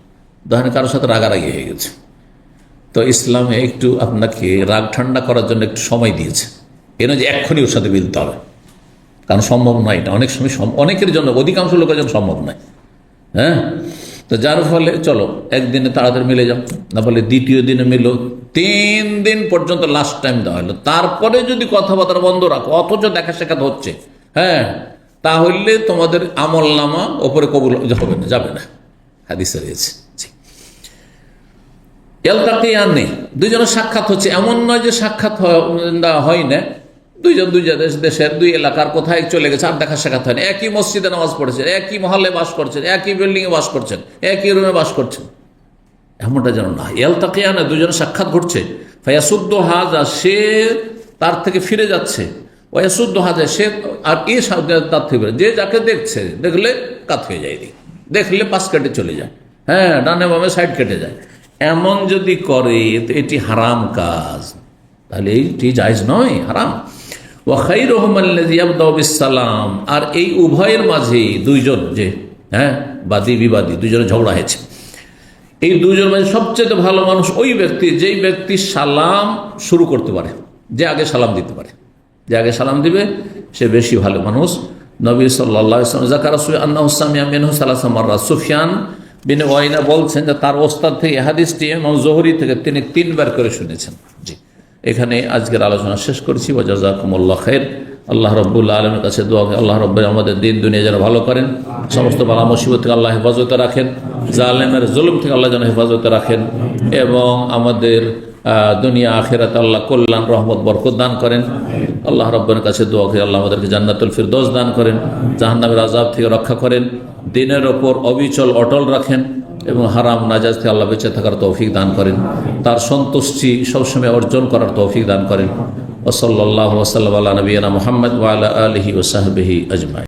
ধরেন কারোর সাথে রাগারাগি হয়ে গেছে, তো ইসলামে একটু আপনাকে রাগ ঠান্ডা করার জন্য একটু সময় দিয়েছে। এ নয় যে এক্ষুনি ওর সাথে মিলতে হবে, কারণ সম্ভব নয় এটা। অনেক সময় অনেকের জন্য, অধিকাংশ লোকের জন্য সম্ভব নয়। হ্যাঁ, তো যার ফলে চলো একদিনে তাড়াতাড়ি মিলে যাও, না বলে দ্বিতীয় দিনে মিলো, 3 দিন পর্যন্ত লাস্ট টাইম দেওয়া হলো। তারপরে যদি কথাবার্তা বন্ধ রাখো, অথচ দেখা সাক্ষাৎ হচ্ছে, হ্যাঁ, তাহলে তোমাদের আমল নামা ওপরে কবুল হবে না, যাবে না। হাদিসে রয়েছে। এলতাকিয়ানে, দুইজনের সাক্ষাৎ হচ্ছে, এমন নয় যে সাক্ষাৎ হয় না, দুইজন দেশের 2 এলাকার কোথায় চলে গেছে, আর দেখা সাক্ষাৎ হয় না। একই মসজিদে নামাজ পড়েছেন, একই মহল্লে বাস করছেন, একই বিল্ডিংয়ে বাস করছেন, একই রুমে বাস করছেন, এমনটা যেন না। এলতাকিয়ানে, দুইজনের সাক্ষাৎ ঘটছে। ফায়াসুদ্দ হাজা, সে তার থেকে ফিরে যাচ্ছে, ওয়াসুদ্দ হাজা, সে আর এই তার থেকে যে যাকে দেখছে, দেখলে কাত হয়ে যায়, দেখলে পাশ কেটে চলে যায়, হ্যাঁ, ডানে বামে সাইড কেটে যায়। এমন যদি করে তো এটি হারাম কাজ, তাহলে এইটি জায়েজ নয়, হারাম। ওয়া খায়রুহুম আল্লাযী ইয়াবদাউ বিস-সালাম, আর এই উভয়ের মাঝে দুইজন, যে হ্যাঁ বাদী বিবাদী, দুইজনের ঝগড়া হয়েছে, এই দুইজনের মাঝে সবচেয়ে ভালো মানুষ ওই ব্যক্তি, যেই ব্যক্তি সালাম শুরু করতে পারে, যে আগে সালাম দিতে পারে, যে আগে সালাম দিবে সে বেশি ভালো মানুষ। নবী সাল্লাল্লাহু আলাইহি ওয়াসাল্লাম যাকারা আন্নাহু সামিআ মিনহু সালাসা মাররা। সুফিয়ান বিন ওয়াইনা বলছেন যে তার ওস্তাদ থেকে এই হাদিসটি ইমাম জোহরি থেকে তিনি 3 বার করে শুনেছেন। জি, এখানে আজকের আলোচনা শেষ করছি। ওয়া জাযাকুমুল্লাহ খাইর। আল্লাহ রাব্বুল আলামিনের কাছে দোয়া, আল্লাহ রাব্বুল আমাদের দিন দুনিয়া যেন ভালো করেন, সমস্ত বালা মুসিবত থেকে আল্লাহ হেফাজতে রাখেন, জালেমের জুলুম থেকে আল্লাহ যেন হেফাজতে রাখেন, এবং আমাদের দুনিয়া আখিরাত আল্লাহ কল্যাণ রহমত বরকত দান করেন। আল্লাহ রাব্বুল কাছে দোয়া করি আল্লাহ আমাদেরকে জান্নাতুল ফিরদৌস দান করেন, জাহান্নামের আযাব থেকে রক্ষা করেন, দিনের ওপর অবিচল অটল রাখেন, এবং হারাম নাজাজ থেকে আল্লাহ বেঁচে থাকার তৌফিক দান করেন, তার সন্তুষ্টি সবসময় অর্জন করার তৌফিক দান করেন। ওয়া সাল্লাল্লাহু ওয়া সাল্লাম আলা নবিয়িনা মুহাম্মদ ওয়া আলা আলিহি ওয়া সাহবিহি আজমাইন।